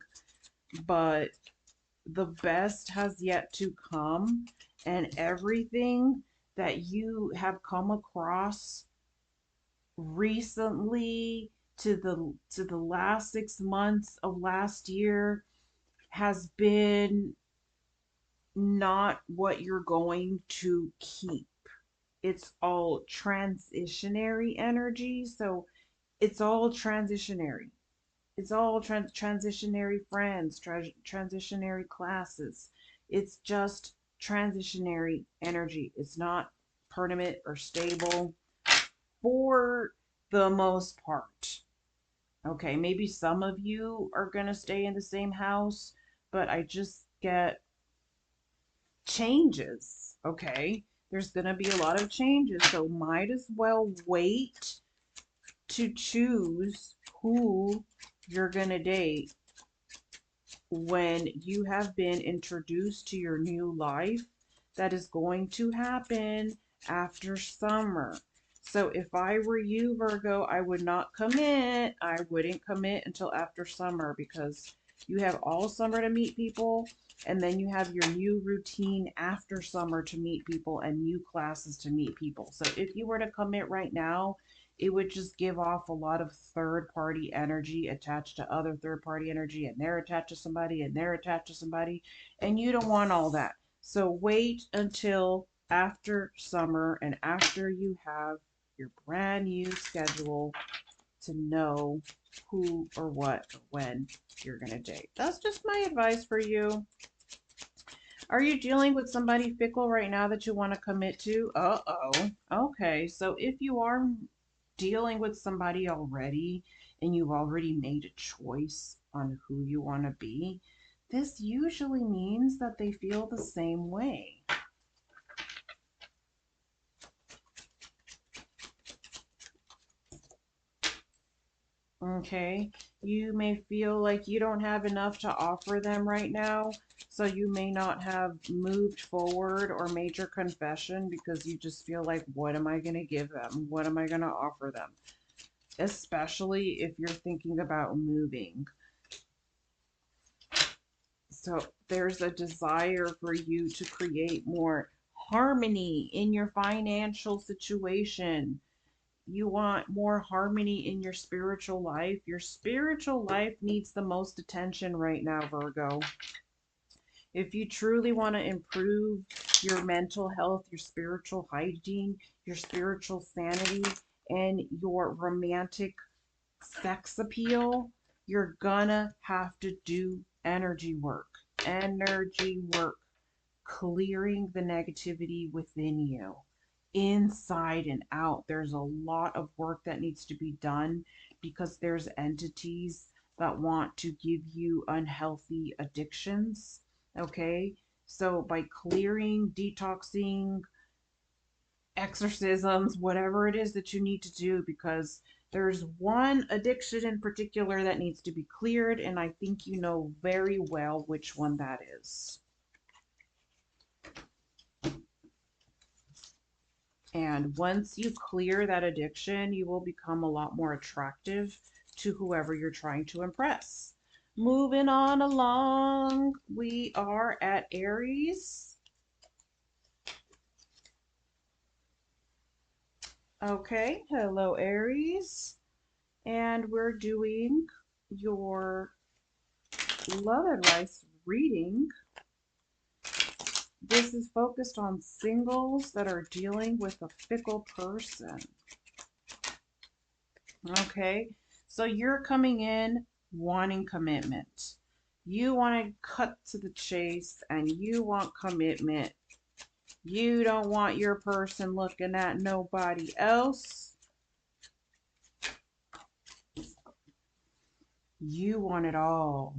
but the best has yet to come, and everything that you have come across recently to the last 6 months of last year has been not what you're going to keep. It's all transitionary energy. So it's all transitionary. It's all transitionary friends, transitionary classes. It's just transitionary energy. It's not permanent or stable for the most part. Okay, maybe some of you are going to stay in the same house, but I just get changes. Okay, there's going to be a lot of changes, so might as well wait to choose who you're going to date when you have been introduced to your new life that is going to happen after summer. So if I were you, Virgo, I would not commit. I wouldn't commit until after summer, because you have all summer to meet people, and then you have your new routine after summer to meet people and new classes to meet people. So if you were to commit right now, it would just give off a lot of third party energy attached to other third party energy, and they're attached to somebody and they're attached to somebody, and you don't want all that. So wait until after summer and after you have your brand new schedule to know who or what or when you're going to date. That's just my advice for you. Are you dealing with somebody fickle right now that you want to commit to? Uh-oh. Okay, so if you are dealing with somebody already and you've already made a choice on who you want to be, this usually means that they feel the same way. Okay, you may feel like you don't have enough to offer them right now, so you may not have moved forward or made your confession because you just feel like, what am I going to give them? What am I going to offer them? Especially if you're thinking about moving. So there's a desire for you to create more harmony in your financial situation. You want more harmony in your spiritual life. Your spiritual life needs the most attention right now, Virgo. If you truly want to improve your mental health, your spiritual hygiene, your spiritual sanity, and your romantic sex appeal, you're gonna have to do energy work. Energy work. Clearing the negativity within you, inside and out. There's a lot of work that needs to be done because there's entities that want to give you unhealthy addictions. Okay, so by clearing, detoxing, exorcisms, whatever it is that you need to do, because there's one addiction in particular that needs to be cleared, and I think you know very well which one that is. And once you clear that addiction, you will become a lot more attractive to whoever you're trying to impress. Moving on along, we are at Aries. Okay, hello Aries, and we're doing your love advice reading. This is focused on singles that are dealing with a fickle person. Okay, so you're coming in wanting commitment. You want to cut to the chase and you want commitment. You don't want your person looking at nobody else. You want it all.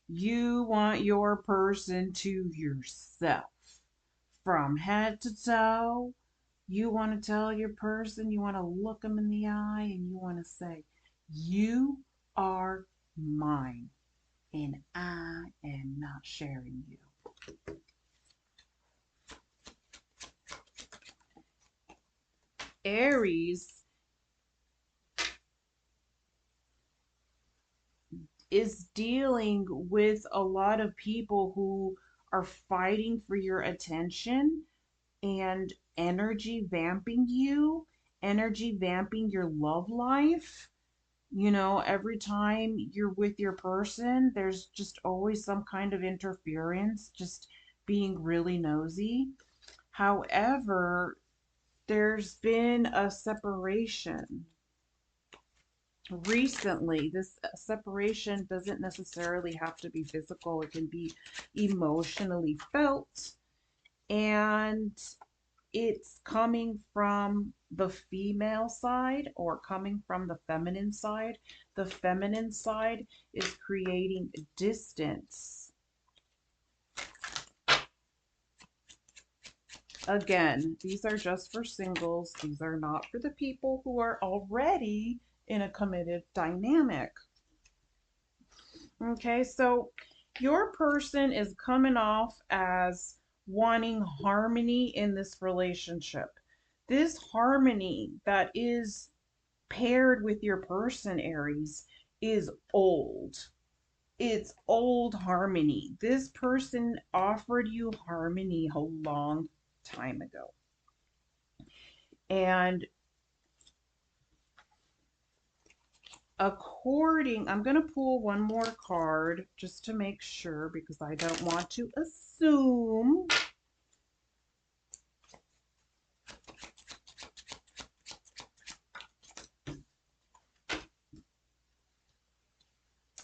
You want your person to yourself from head to toe. You want to tell your person, you want to look them in the eye, and you want to say, you are mine, and I am not sharing you. Aries is dealing with a lot of people who are fighting for your attention and energy vamping you, energy vamping your love life. You know, every time you're with your person, there's just always some kind of interference, just being really nosy. However, there's been a separation recently. This separation doesn't necessarily have to be physical, it can be emotionally felt. And it's coming from the female side or coming from the feminine side. The feminine side is creating distance. Again, these are just for singles. These are not for the people who are already in a committed dynamic. Okay, so your person is coming off as wanting harmony in this relationship. This harmony that is paired with your person, Aries, is old. It's old harmony. This person offered you harmony a long time ago. And I'm going to pull one more card just to make sure because I don't want to assume.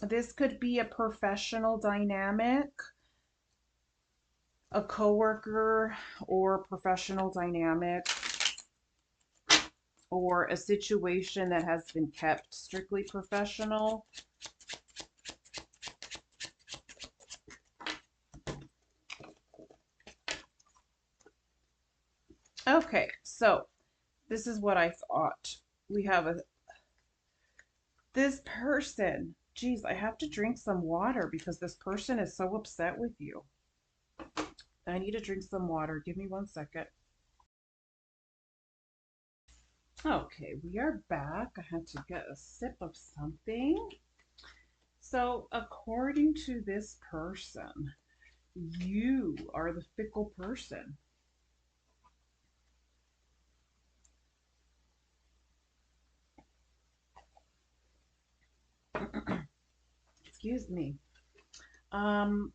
This could be a professional dynamic, a coworker or professional dynamic, or a situation that has been kept strictly professional. Okay, so this is what I thought. We have this person. Geez, I have to drink some water because this person is so upset with you. I need to drink some water. Give me 1 second. Okay, we are back. I had to get a sip of something. So, according to this person, you are the fickle person. Excuse me. Um,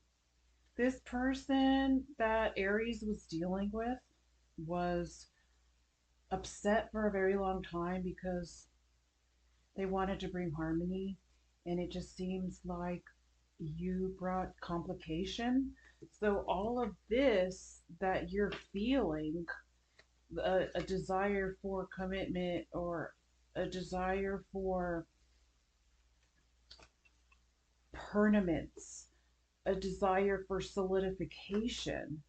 this person that Aries was dealing with was upset for a very long time because they wanted to bring harmony, and it just seems like you brought complication. So all of this that you're feeling, a desire for commitment or a desire for permanence, a desire for solidification,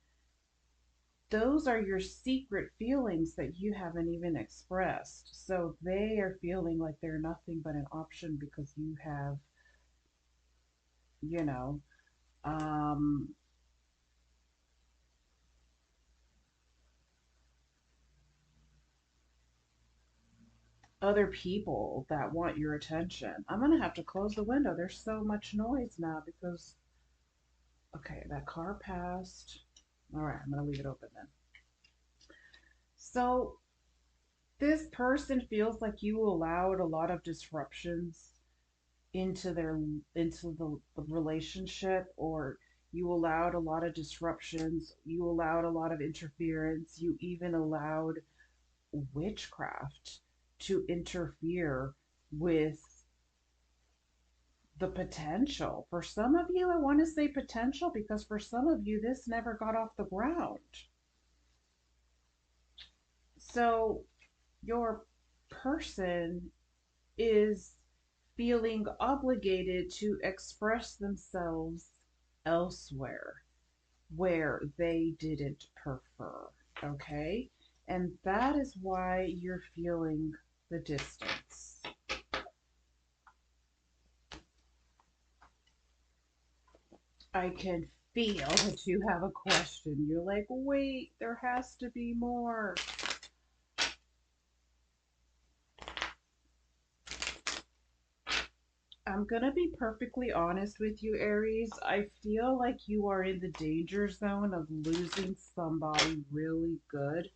those are your secret feelings that you haven't even expressed. So they are feeling like they're nothing but an option because you have, you know, um, other people that want your attention. I'm going to have to close the window. There's so much noise now because, okay, that car passed. All right, I'm going to leave it open then. So This person feels like you allowed a lot of disruptions into the relationship, or you allowed a lot of disruptions, you allowed a lot of interference, you even allowed witchcraft to interfere with the potential. For some of you, I want to say potential because for some of you, this never got off the ground. So your person is feeling obligated to express themselves elsewhere where they didn't prefer. Okay? And that is why you're feeling the distance. I can feel that you have a question. You're like, wait, there has to be more. I'm going to be perfectly honest with you, Aries. I feel like you are in the danger zone of losing somebody really good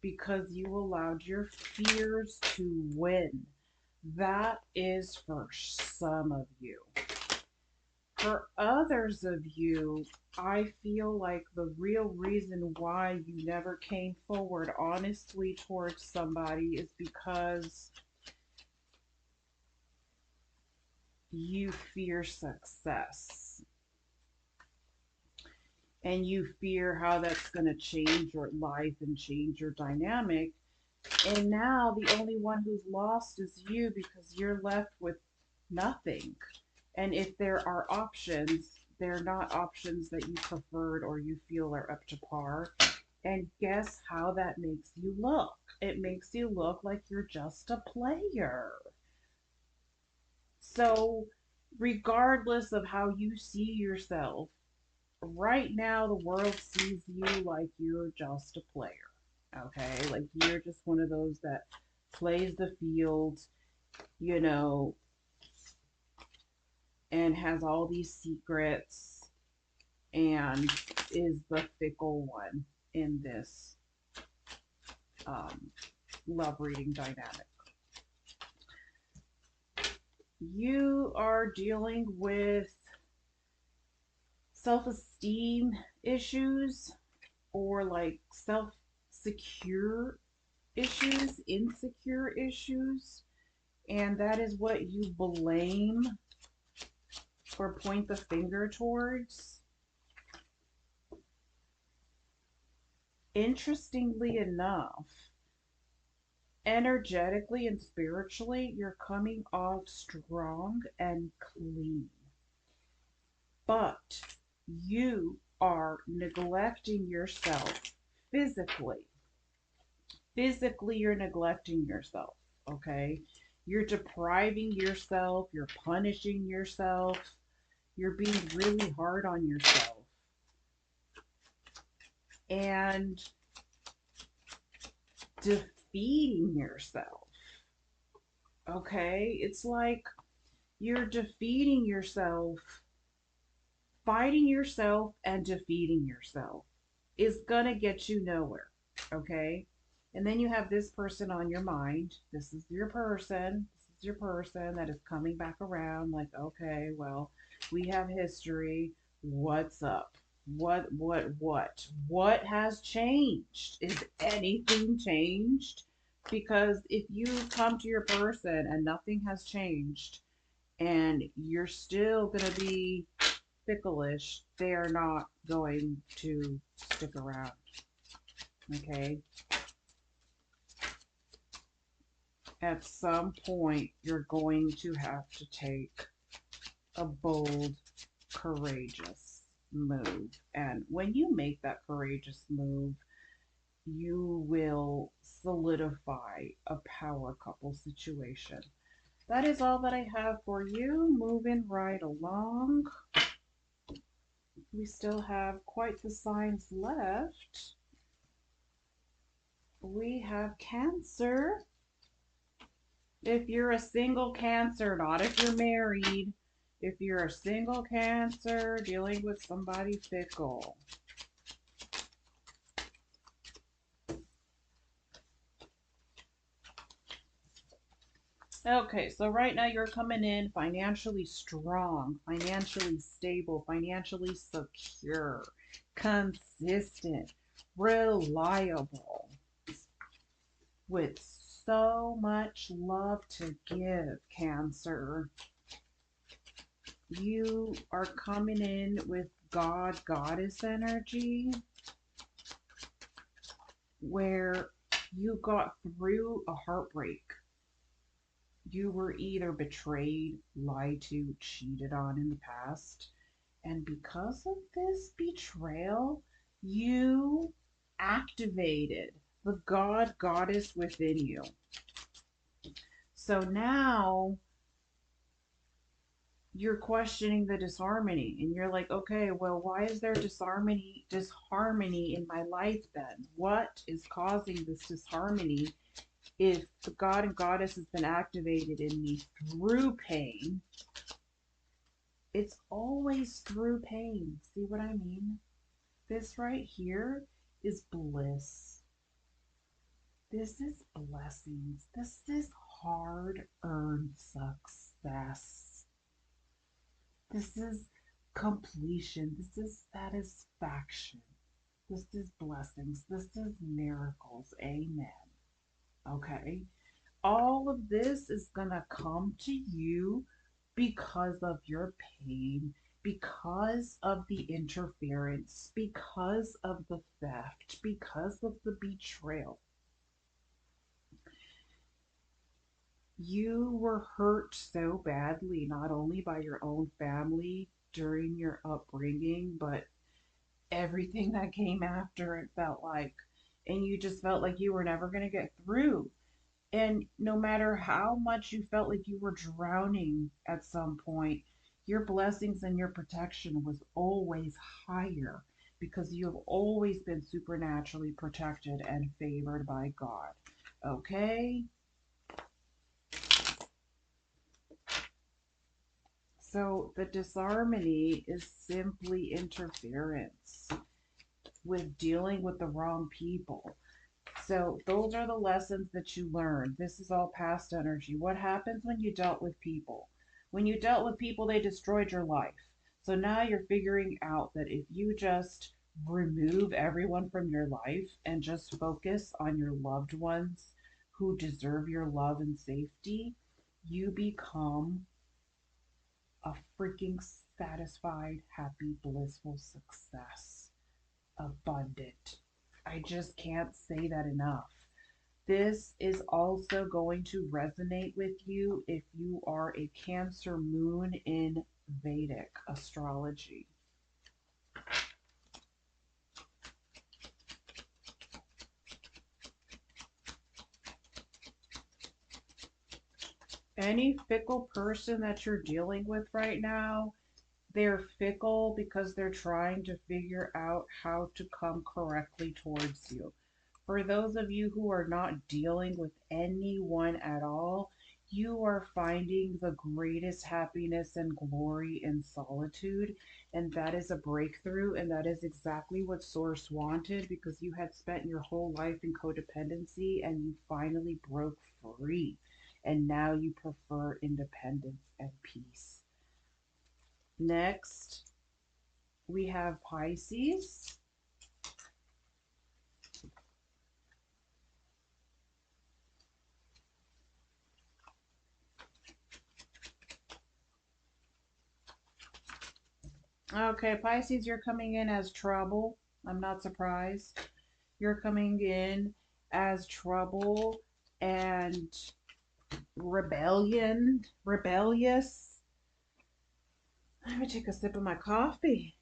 because you allowed your fears to win. That is for some of you. For others of you, I feel like the real reason why you never came forward honestly towards somebody is because you fear success. And you fear how that's going to change your life and change your dynamic. And now the only one who's lost is you because you're left with nothing. And if there are options, they're not options that you preferred or you feel are up to par. And guess how that makes you look? It makes you look like you're just a player. So, regardless of how you see yourself, right now the world sees you like you're just a player. Okay? Like you're just one of those that plays the field, you know, and has all these secrets and is the fickle one in this love reading dynamic. You are dealing with self-esteem issues or like self-secure issues, insecure issues, and that is what you blame or point the finger towards. Interestingly enough, energetically and spiritually, you're coming off strong and clean. But you are neglecting yourself physically. Physically, you're neglecting yourself, okay? You're depriving yourself, you're punishing yourself, you're being really hard on yourself. And defeating yourself, okay? It's like you're defeating yourself. Fighting yourself and defeating yourself is gonna get you nowhere, okay? And then you have this person on your mind. This is your person. This is your person that is coming back around like, okay, well, we have history. What's up? What has changed? Is anything changed? Because if you come to your person and nothing has changed and you're still gonna be fickleish, they are not going to stick around. Okay? At some point, you're going to have to take a bold, courageous move. And when you make that courageous move, you will solidify a power couple situation. That is all that I have for you. Moving right along. We still have quite the signs left. We have Cancer. If you're a single Cancer, not if you're married. If you're a single Cancer dealing with somebody fickle. Okay, so right now you're coming in financially strong, financially stable, financially secure, consistent, reliable, with so much love to give, Cancer. You are coming in with God, Goddess energy, where you got through a heartbreak. You were either betrayed, lied to, cheated on in the past. And because of this betrayal, you activated the God, Goddess within you. So now you're questioning the disharmony, and you're like, okay, well, why is there disharmony in my life then? What is causing this disharmony if the God and Goddess has been activated in me through pain? It's always through pain. See what I mean? This right here is bliss. This is blessings. This is hard-earned success. This is completion. This is satisfaction. This is blessings. This is miracles. Amen. Okay? All of this is going to come to you because of your pain, because of the interference, because of the theft, because of the betrayal. You were hurt so badly, not only by your own family during your upbringing, but everything that came after, it felt like. And you just felt like you were never going to get through. And no matter how much you felt like you were drowning at some point, your blessings and your protection was always higher because you have always been supernaturally protected and favored by God. Okay? So the disharmony is simply interference with dealing with the wrong people. So those are the lessons that you learned. This is all past energy. What happens when you dealt with people? When you dealt with people, they destroyed your life. So now you're figuring out that if you just remove everyone from your life and just focus on your loved ones who deserve your love and safety, you become a freaking satisfied, happy, blissful success. Abundant. I just can't say that enough. This is also going to resonate with you if you are a Cancer moon in Vedic astrology. Any fickle person that you're dealing with right now, they're fickle because they're trying to figure out how to come correctly towards you. For those of you who are not dealing with anyone at all, you are finding the greatest happiness and glory in solitude. And that is a breakthrough. And that is exactly what Source wanted, because you had spent your whole life in codependency and you finally broke free. And now you prefer independence and peace. Next, we have Pisces. Okay, Pisces, you're coming in as trouble. I'm not surprised. You're coming in as trouble and rebellious. Let me take a sip of my coffee.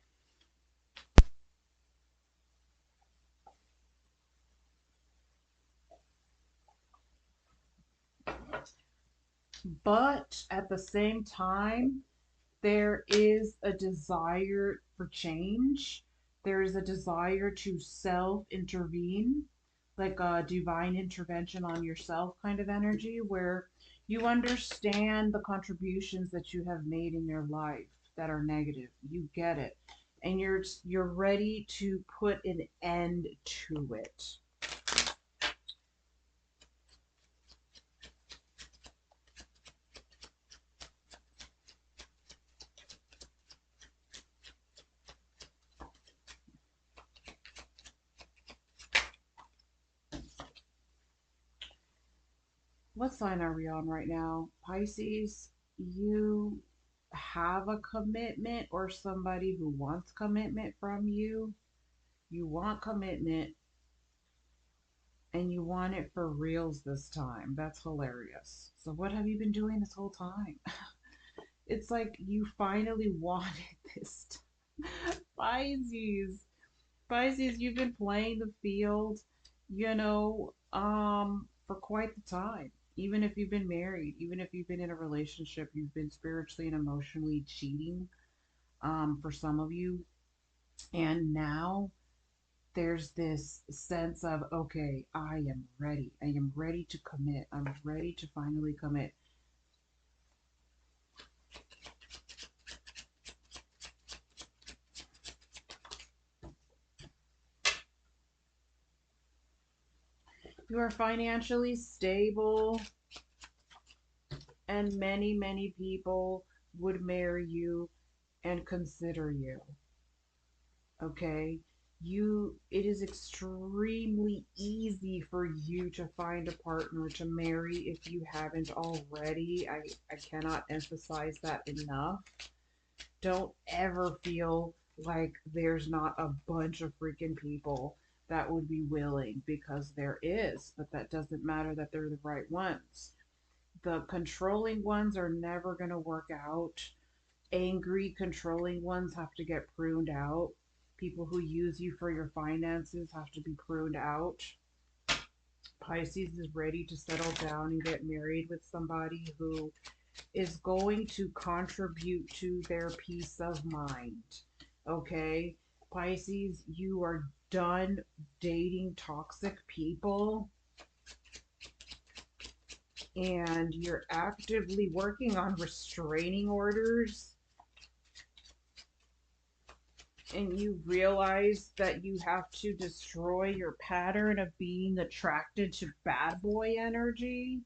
But at the same time, there is a desire for change. There is a desire to self-intervene, like a divine intervention on yourself kind of energy, where you understand the contributions that you have made in your life that are negative. You get it. And you're ready to put an end to it. What sign are we on right now? Pisces, you have a commitment or somebody who wants commitment from you. You want commitment and you want it for reals this time. That's hilarious. So, what have you been doing this whole time? It's like you finally wanted this. Pisces. Pisces, you've been playing the field, for quite the time. Even if you've been married, even if you've been in a relationship, you've been spiritually and emotionally cheating, for some of you. And now there's this sense of, okay, I am ready. I am ready to commit. I'm ready to finally commit. You are financially stable, and many, many people would marry you and consider you. Okay? It is extremely easy for you to find a partner to marry if you haven't already. I cannot emphasize that enough. Don't ever feel like there's not a bunch of freaking people that would be willing, because there is, but that doesn't matter that they're the right ones. The controlling ones are never going to work out. Angry, controlling ones have to get pruned out. People who use you for your finances have to be pruned out. Pisces is ready to settle down and get married with somebody who is going to contribute to their peace of mind. Okay? Pisces, you are done dating toxic people, and you're actively working on restraining orders, and you realize that you have to destroy your pattern of being attracted to bad boy energy.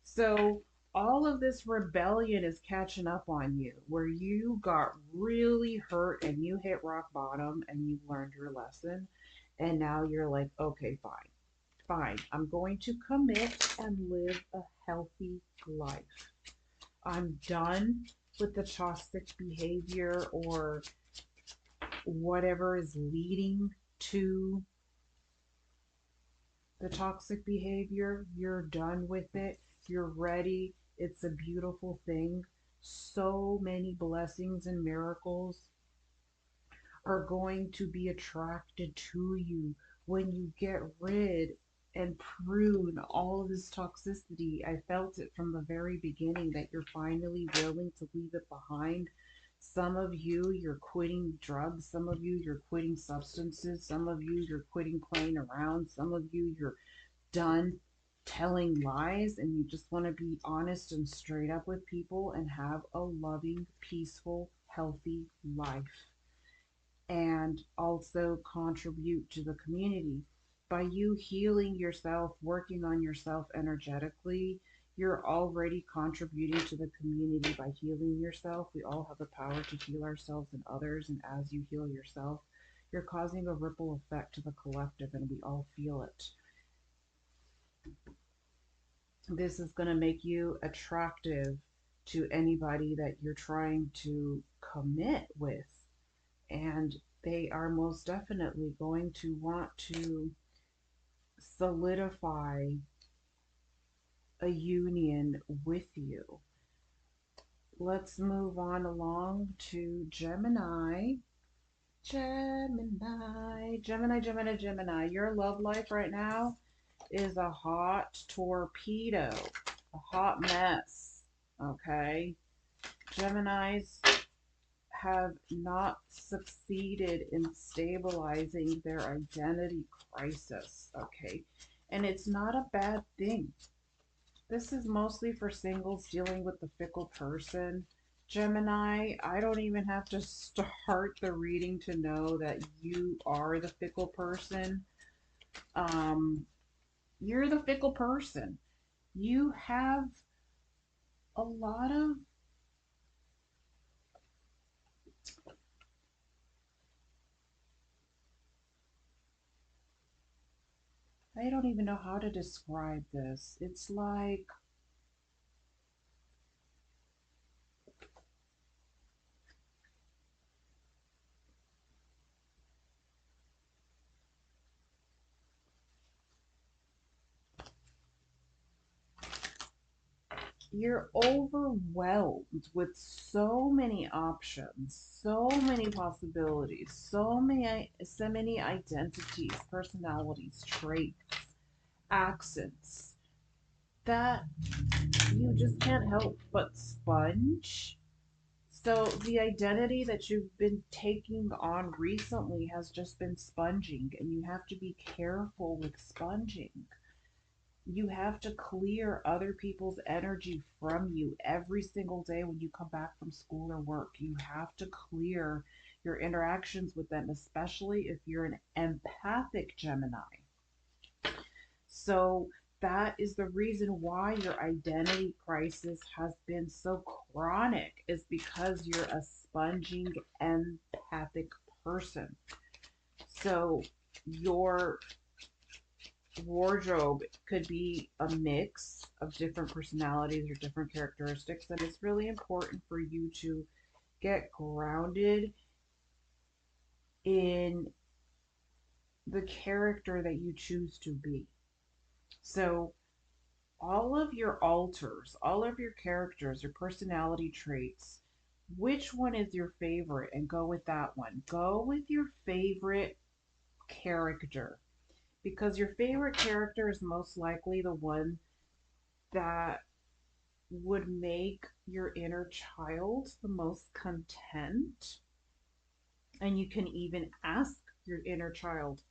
So all of this rebellion is catching up on you, where you got really hurt and you hit rock bottom and you learned your lesson. And now you're like, okay, fine. I'm going to commit and live a healthy life. I'm done with the toxic behavior or whatever is leading to the toxic behavior. You're done with it. You're ready. It's a beautiful thing. So many blessings and miracles are going to be attracted to you when you get rid and prune all of this toxicity. I felt it from the very beginning that you're finally willing to leave it behind. Some of you, you're quitting drugs. Some of you, you're quitting substances. Some of you, you're quitting playing around. Some of you, you're done telling lies and you just want to be honest and straight up with people and have a loving, peaceful, healthy life, and also contribute to the community. By you healing yourself, working on yourself energetically, you're already contributing to the community by healing yourself. We all have the power to heal ourselves and others, and as you heal yourself, you're causing a ripple effect to the collective, and we all feel it. This is going to make you attractive to anybody that you're trying to commit with, and they are most definitely going to want to solidify a union with you. Let's move on along to Gemini. Gemini. Your love life right now is a hot torpedo, a hot mess. Okay? Geminis have not succeeded in stabilizing their identity crisis. Okay? And it's not a bad thing. This is mostly for singles dealing with the fickle person. Gemini, I don't even have to start the reading to know that you are the fickle person. You're the fickle person. You have a lot of I don't even know how to describe this. It's like you're overwhelmed with so many options, so many possibilities, so many identities, personalities, traits, accents that you just can't help but sponge. So the identity that you've been taking on recently has just been sponging, and you have to be careful with sponging. You have to clear other people's energy from you every single day when you come back from school or work. You have to clear your interactions with them, especially if you're an empathic Gemini. So that is the reason why your identity crisis has been so chronic, is because you're a sponging empathic person. So your wardrobe could be a mix of different personalities or different characteristics, and it's really important for you to get grounded in the character that you choose to be. So all of your alters, all of your characters, your personality traits, which one is your favorite? And go with that one. Go with your favorite character, because your favorite character is most likely the one that would make your inner child the most content. And you can even ask your inner child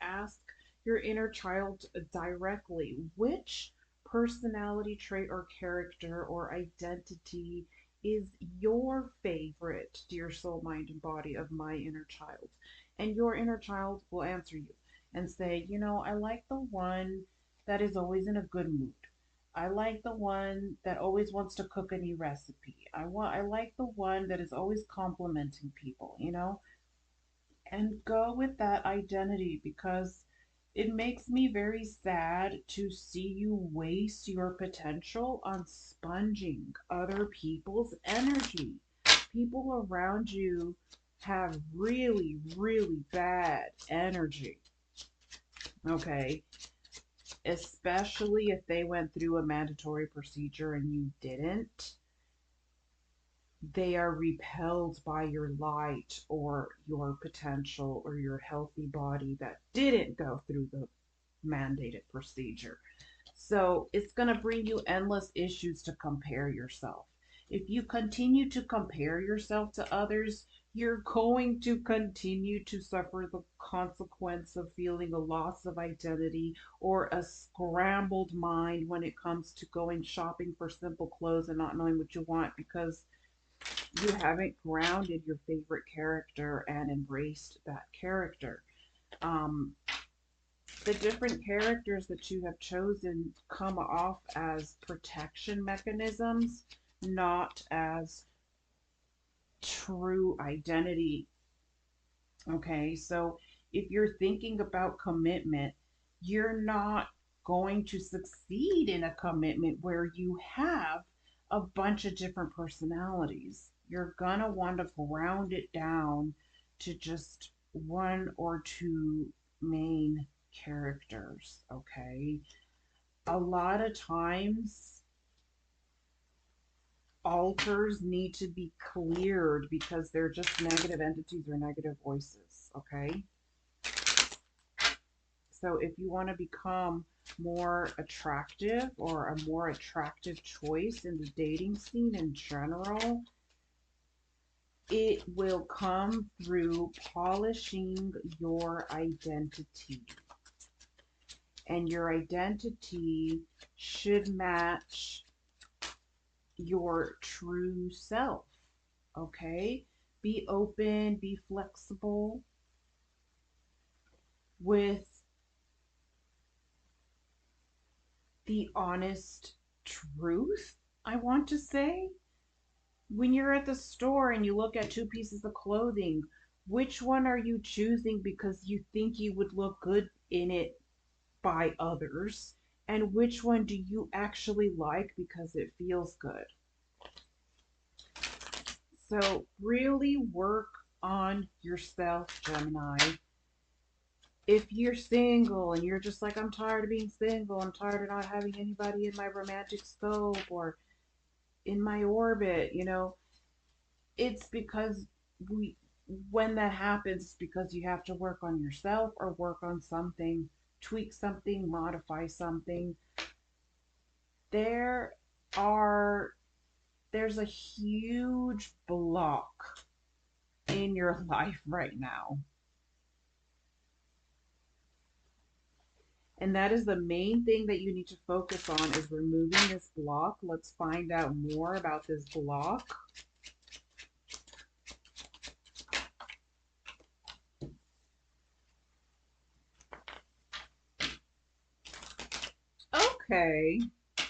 directly, which personality trait or character or identity is your favorite, dear soul, mind, and body of my inner child. And your inner child will answer you and say, I like the one that is always in a good mood. I like the one that always wants to cook a new recipe. I like the one that is always complimenting people. And go with that identity, because it makes me very sad to see you waste your potential on sponging other people's energy. People around you have really, really bad energy, okay? Especially if they went through a mandatory procedure and you didn't. They are repelled by your light or your potential or your healthy body that didn't go through the mandated procedure. So it's going to bring you endless issues to compare yourself. If you continue to compare yourself to others, you're going to continue to suffer the consequence of feeling a loss of identity or a scrambled mind when it comes to going shopping for simple clothes and not knowing what you want, because you haven't grounded your favorite character and embraced that character. Um, the different characters that you have chosen come off as protection mechanisms, not as true identity. Okay, so if you're thinking about commitment, you're not going to succeed in a commitment where you have a bunch of different personalities. You're gonna want to ground it down to just one or two main characters, okay? A lot of times, alters need to be cleared because they're just negative entities or negative voices, okay? So if you want to become more attractive or a more attractive choice in the dating scene in general, it will come through polishing your identity. And your identity should match your true self, okay? Be open, be flexible with the honest truth, I want to say. When you're at the store and you look at two pieces of clothing, which one are you choosing because you think you would look good in it by others, and which one do you actually like because it feels good. So really work on yourself, Gemini. If you're single and you're just like, I'm tired of being single, I'm tired of not having anybody in my romantic scope or in my orbit, it's because we when that happens, it's because you have to work on yourself or work on something, tweak something, modify something. There are there's a huge block in your life right now. And that is the main thing that you need to focus on, is removing this block. Let's find out more about this block. Okay.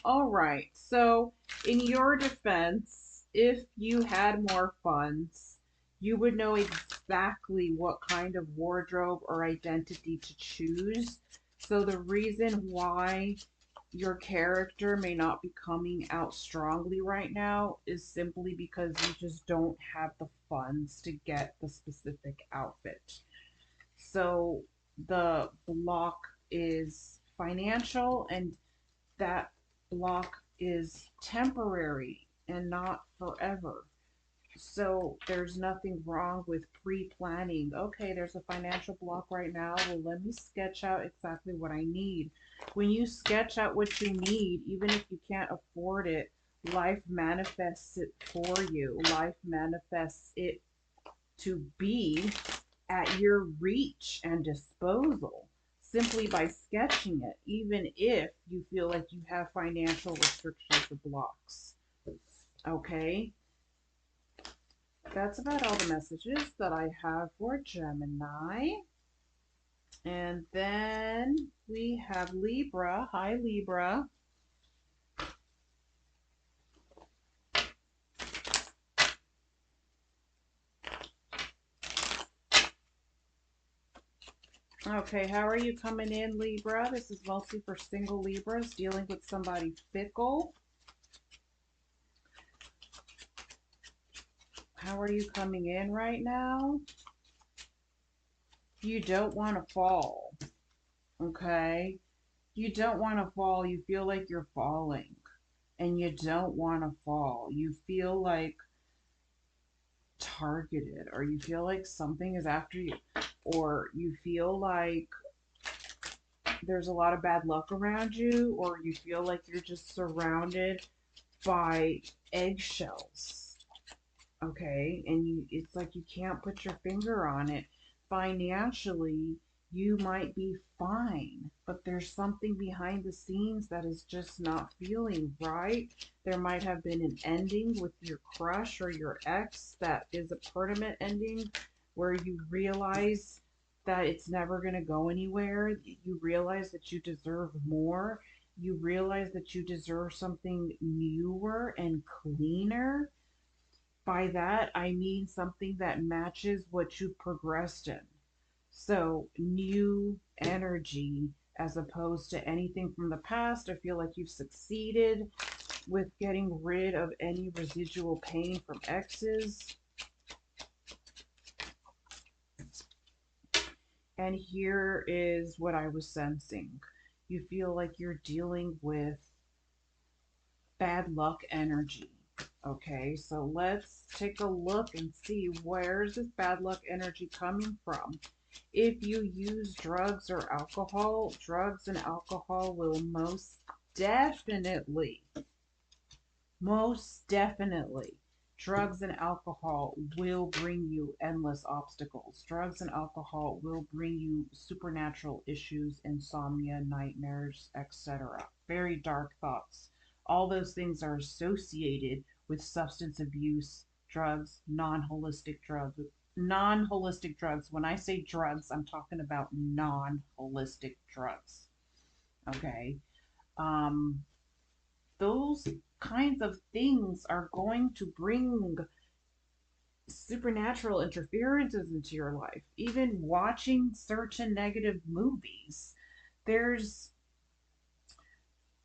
All right. So, in your defense, if you had more funds, you would know exactly what kind of wardrobe or identity to choose. So, the reason why your character may not be coming out strongly right now is simply because you just don't have the funds to get the specific outfit. So, the block is financial, and that block is temporary and not forever. So there's nothing wrong with pre-planning. Okay, there's a financial block right now. Well, let me sketch out exactly what I need. When you sketch out what you need, even if you can't afford it, life manifests it for you. Life manifests it to be at your reach and disposal simply by sketching it, even if you feel like you have financial restrictions or blocks. Okay, that's about all the messages that I have for Gemini. And then we have Libra. Hi, Libra. Okay, how are you coming in, Libra? This is mostly for single Libras dealing with somebody fickle. How are you coming in right now? You don't want to fall, okay? You don't want to fall. You feel like you're falling, and you don't want to fall. You feel like targeted, or you feel like something is after you, or you feel like there's a lot of bad luck around you, or you feel like you're just surrounded by eggshells, okay? And it's like you can't put your finger on it. Financially, you might be fine, but there's something behind the scenes that is just not feeling right. There might have been an ending with your crush or your ex that is a permanent ending, where you realize that it's never going to go anywhere. You realize that you deserve more. You realize that you deserve something newer and cleaner. By that, I mean something that matches what you've progressed in. So, new energy as opposed to anything from the past. I feel like you've succeeded with getting rid of any residual pain from exes. And here is what I was sensing. You feel like you're dealing with bad luck energy. Okay, so let's take a look and see, where's this bad luck energy coming from. If you use drugs or alcohol, drugs and alcohol will most definitely, drugs and alcohol will bring you endless obstacles. Drugs and alcohol will bring you supernatural issues, insomnia, nightmares, etc. Very dark thoughts. All those things are associated with substance abuse, drugs, non-holistic drugs. Non-holistic drugs. When I say drugs, I'm talking about non-holistic drugs. Okay. Um, those kinds of things are going to bring supernatural interferences into your life. Even watching certain negative movies, there's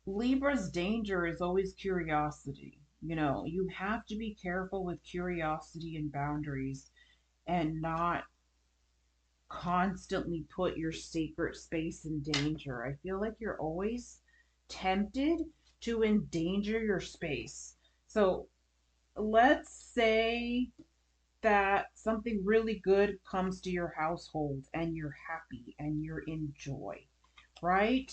Libra's danger is always curiosity. You know, you have to be careful with curiosity and boundaries and not constantly put your sacred space in danger. I feel like you're always tempted to endanger your space. So let's say that something really good comes to your household and you're happy and you're in joy, right?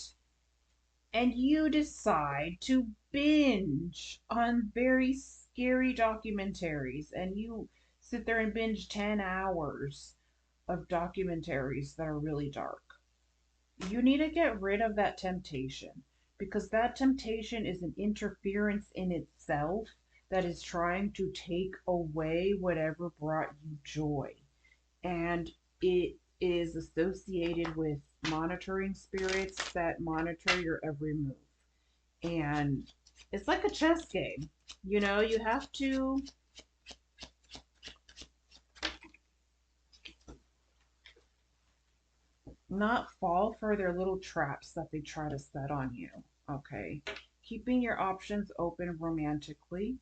And you decide to binge on very scary documentaries and you sit there and binge 10 hours of documentaries that are really dark. You need to get rid of that temptation because that temptation is an interference in itself that is trying to take away whatever brought you joy. And it is associated with monitoring spirits that monitor your every move. And it's like a chess game. You know, you have to not fall for their little traps that they try to set on you. Okay. Keeping your options open romantically.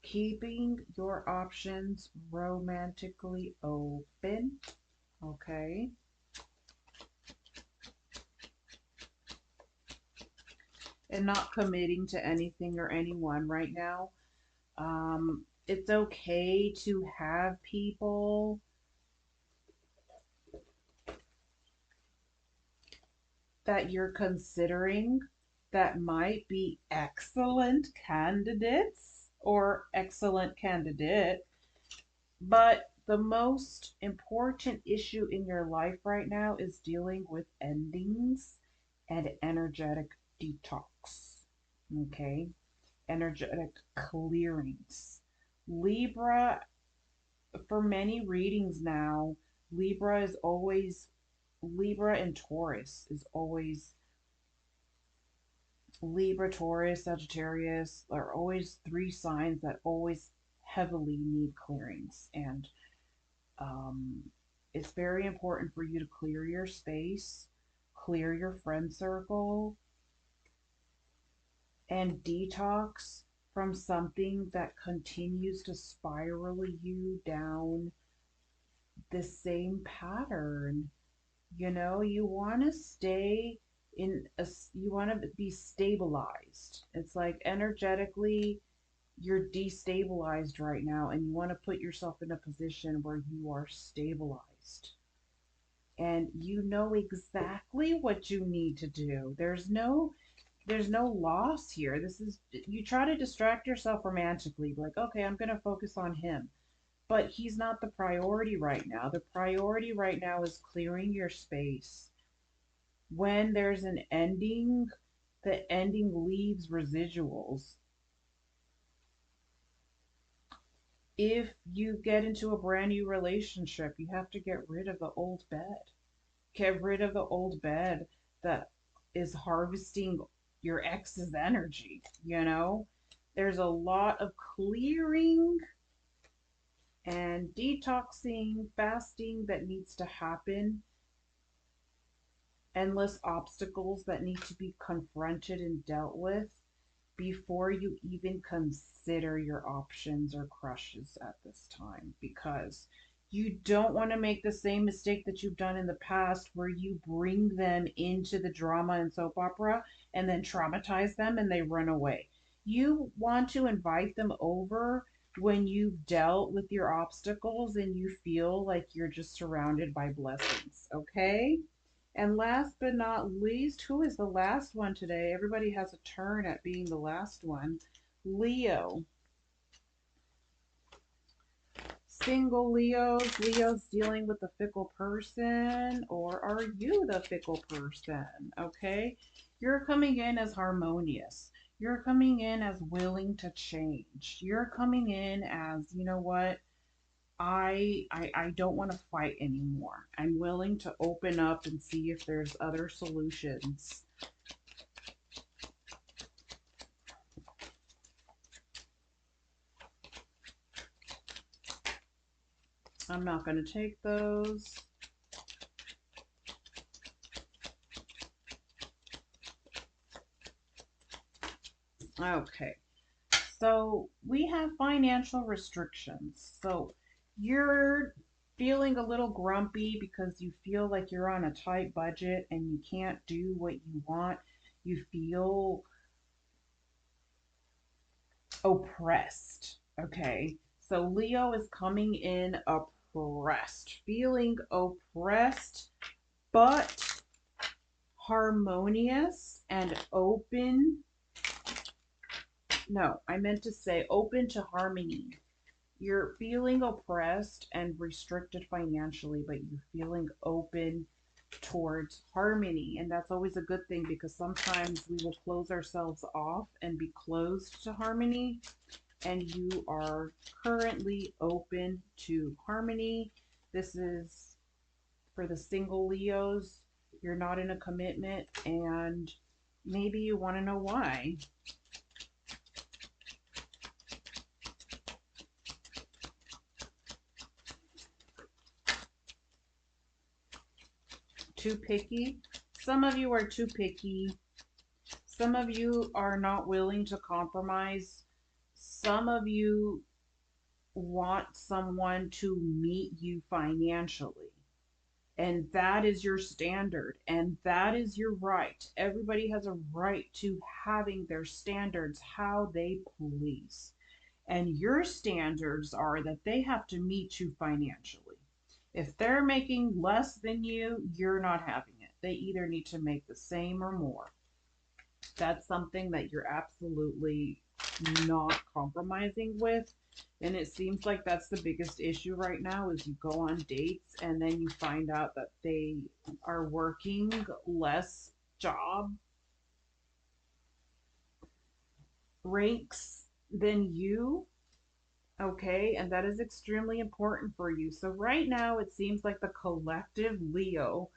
Keeping your options romantically open. Okay. And not committing to anything or anyone right now. It's okay to have people that you're considering that might be excellent candidates or excellent candidate, but the most important issue in your life right now is dealing with endings and energetic detox. Okay? Energetic clearings. Libra, for many readings now, Libra is always, Libra and Taurus is always, Libra, Taurus, Sagittarius are always three signs that always heavily need clearings. And um, it's very important for you to clear your space, clear your friend circle, and detox from something that continues to spiral you down the same pattern. You know, you want to stay in a, you want to be stabilized. It's like energetically, you're destabilized right now, and you want to put yourself in a position where you are stabilized. And you know exactly what you need to do. There's no loss here. This is, you try to distract yourself romantically, like, okay, I'm going to focus on him. But he's not the priority right now. The priority right now is clearing your space. When there's an ending, the ending leaves residuals. If you get into a brand new relationship, you have to get rid of the old bed. Get rid of the old bed that is harvesting your ex's energy, you know? There's a lot of clearing and detoxing, fasting that needs to happen, endless obstacles that need to be confronted and dealt with before you even consider your options or crushes at this time, because you don't want to make the same mistake that you've done in the past where you bring them into the drama and soap opera and then traumatize them and they run away. You want to invite them over when you've dealt with your obstacles and you feel like you're just surrounded by blessings, okay? And last but not least, who is the last one today? Everybody has a turn at being the last one. Leo. Single Leos. Leos dealing with the fickle person, or are you the fickle person? Okay. You're coming in as harmonious. You're coming in as willing to change. You're coming in as, you know what? I don't want to fight anymore. I'm willing to open up and see if there's other solutions. I'm not going to take those. Okay. So we have financial restrictions. So you're feeling a little grumpy because you feel like you're on a tight budget and you can't do what you want. You feel oppressed. Okay. So Leo is coming in oppressed, feeling oppressed, but harmonious and open. No, I meant to say open to harmony. You're feeling oppressed and restricted financially, but you're feeling open towards harmony. And that's always a good thing because sometimes we will close ourselves off and be closed to harmony. And you are currently open to harmony. This is for the single Leos. You're not in a commitment, and maybe you want to know why. Too picky. Some of you are too picky. Some of you are not willing to compromise. Some of you want someone to meet you financially. And that is your standard. And that is your right. Everybody has a right to having their standards how they please. And your standards are that they have to meet you financially. If they're making less than you, you're not having it. They either need to make the same or more. That's something that you're absolutely not compromising with. And it seems like that's the biggest issue right now is you go on dates and then you find out that they are working less job ranks than you. Okay, and that is extremely important for you. So right now it seems like the collective Leo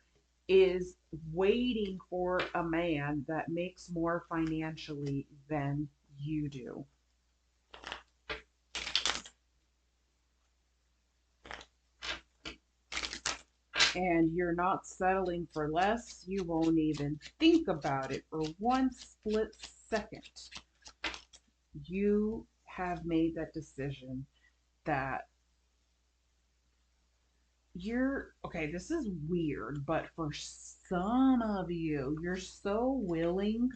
is waiting for a man that makes more financially than you do. And you're not settling for less. You won't even think about it for one split second. You have made that decision that you're okay. This is weird, but for some of you, you're so willing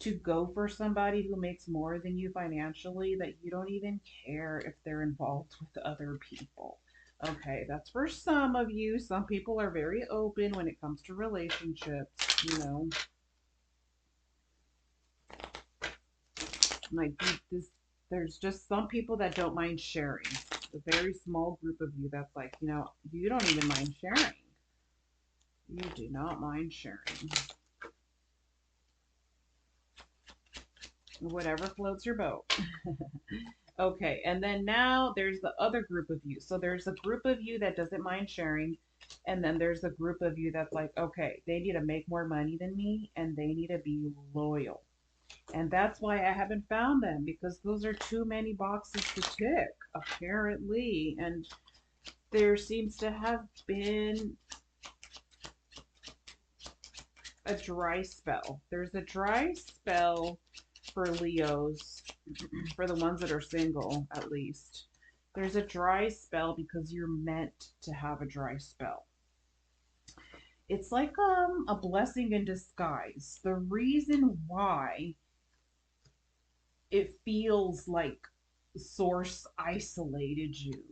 to go for somebody who makes more than you financially that you don't even care if they're involved with other people. Okay, that's for some of you. Some people are very open when it comes to relationships, you know. Like this, there's just some people that don't mind sharing. A very small group of you that's like, you don't even mind sharing. You do not mind sharing. Whatever floats your boat. Okay, and then now there's the other group of you. So there's a group of you that doesn't mind sharing, and then there's a group of you that's like, okay, they need to make more money than me, and they need to be loyal. And that's why I haven't found them, because those are too many boxes to tick, apparently. And there seems to have been a dry spell. There's a dry spell for Leos, for the ones that are single, at least. There's a dry spell because you're meant to have a dry spell. It's like a blessing in disguise. The reason why it feels like Source isolated you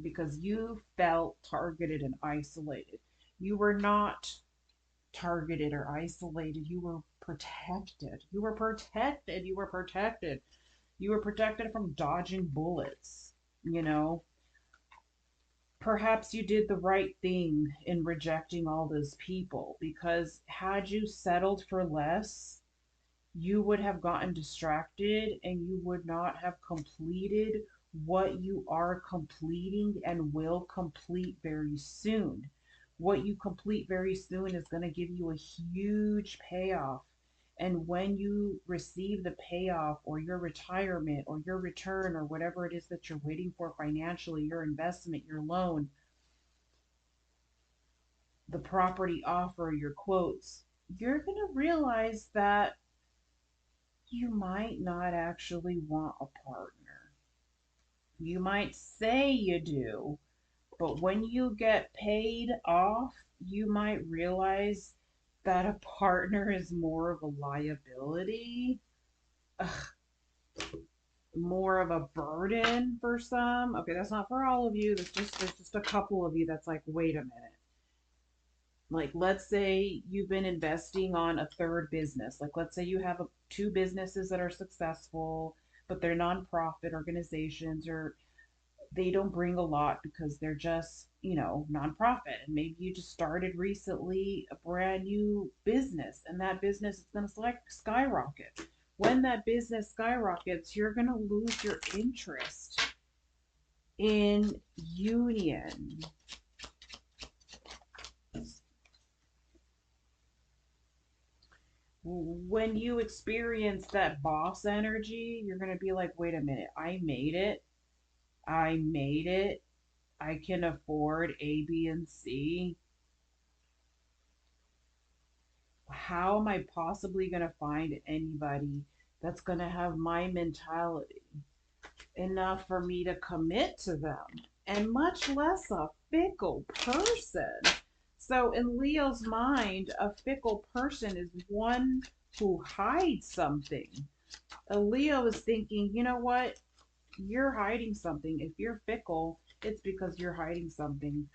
because you felt targeted and isolated. You were not targeted or isolated. You were protected. You were protected. You were protected. You were protected from dodging bullets, you know. Perhaps you did the right thing in rejecting all those people because had you settled for less, you would have gotten distracted and you would not have completed what you are completing and will complete very soon. What you complete very soon is going to give you a huge payoff. And when you receive the payoff or your retirement or your return or whatever it is that you're waiting for financially, your investment, your loan, the property offer, your quotes, you're going to realize that you might not actually want a partner. You might say you do, but when you get paid off, you might realize that a partner is more of a liability, ugh, more of a burden for some. Okay, that's not for all of you. There's just a couple of you that's like, wait a minute. Like, let's say you've been investing on a third business. Like, let's say you have two businesses that are successful, but they're nonprofit organizations, or they don't bring a lot because they're just, nonprofit. And maybe you just started recently a brand new business, and that business is going to skyrocket. When that business skyrockets, you're going to lose your interest in union. When you experience that boss energy, you're going to be like, wait a minute, I made it. I made it. I can afford A, B, and C. How am I possibly going to find anybody that's going to have my mentality enough for me to commit to them? And much less a fickle person. So, in Leo's mind, a fickle person is one who hides something. A Leo is thinking, you know what? You're hiding something. If you're fickle, it's because you're hiding something.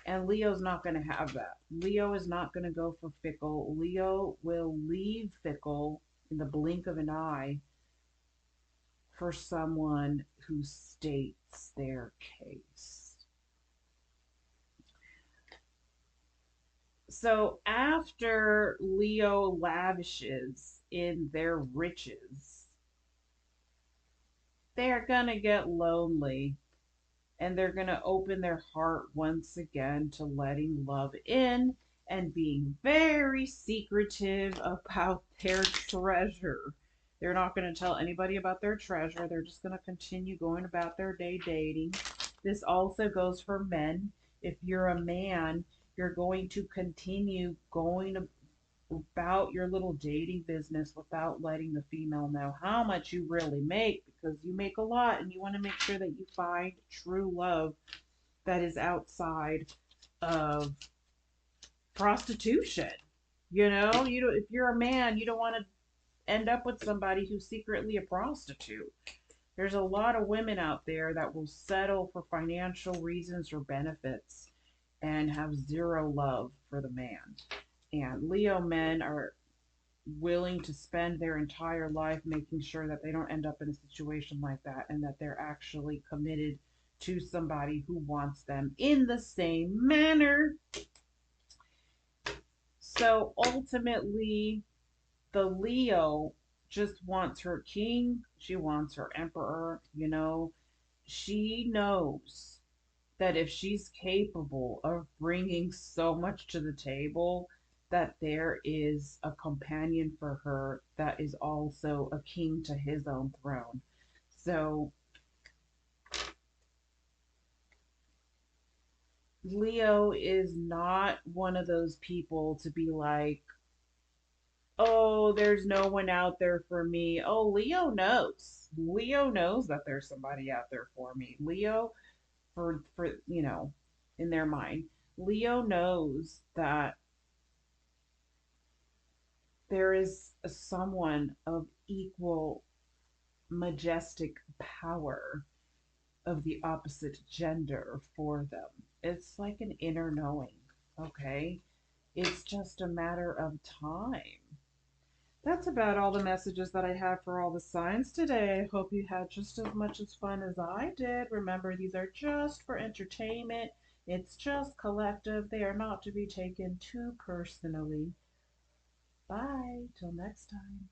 And Leo's not going to have that. Leo is not going to go for fickle. Leo will leave fickle in the blink of an eye for someone who states their case. So after Leo lavishes in their riches, they're going to get lonely, and they're going to open their heart once again to letting love in and being very secretive about their treasure. They're not going to tell anybody about their treasure. They're just going to continue going about their day dating. This also goes for men. If you're a man, you're going to continue going about your little dating business without letting the female know how much you really make, because you make a lot and you want to make sure that you find true love that is outside of prostitution. If you're a man, you don't want to end up with somebody who's secretly a prostitute. There's a lot of women out there that will settle for financial reasons or benefits and have zero love for the man. And Leo men are willing to spend their entire life making sure that they don't end up in a situation like that, and that they're actually committed to somebody who wants them in the same manner. So ultimately, the Leo just wants her king. She wants her emperor. She knows that if she's capable of bringing so much to the table, that there is a companion for her that is also a king to his own throne. So Leo is not one of those people to be like, oh, there's no one out there for me. Oh, Leo knows. Leo knows that there's somebody out there for me. Leo, for in their mind, Leo knows that there is someone of equal majestic power of the opposite gender for them. It's like an inner knowing, okay? It's just a matter of time. That's about all the messages that I have for all the signs today. I hope you had just as much as fun as I did. Remember, these are just for entertainment. It's just collective. They are not to be taken too personally. Bye. Till next time.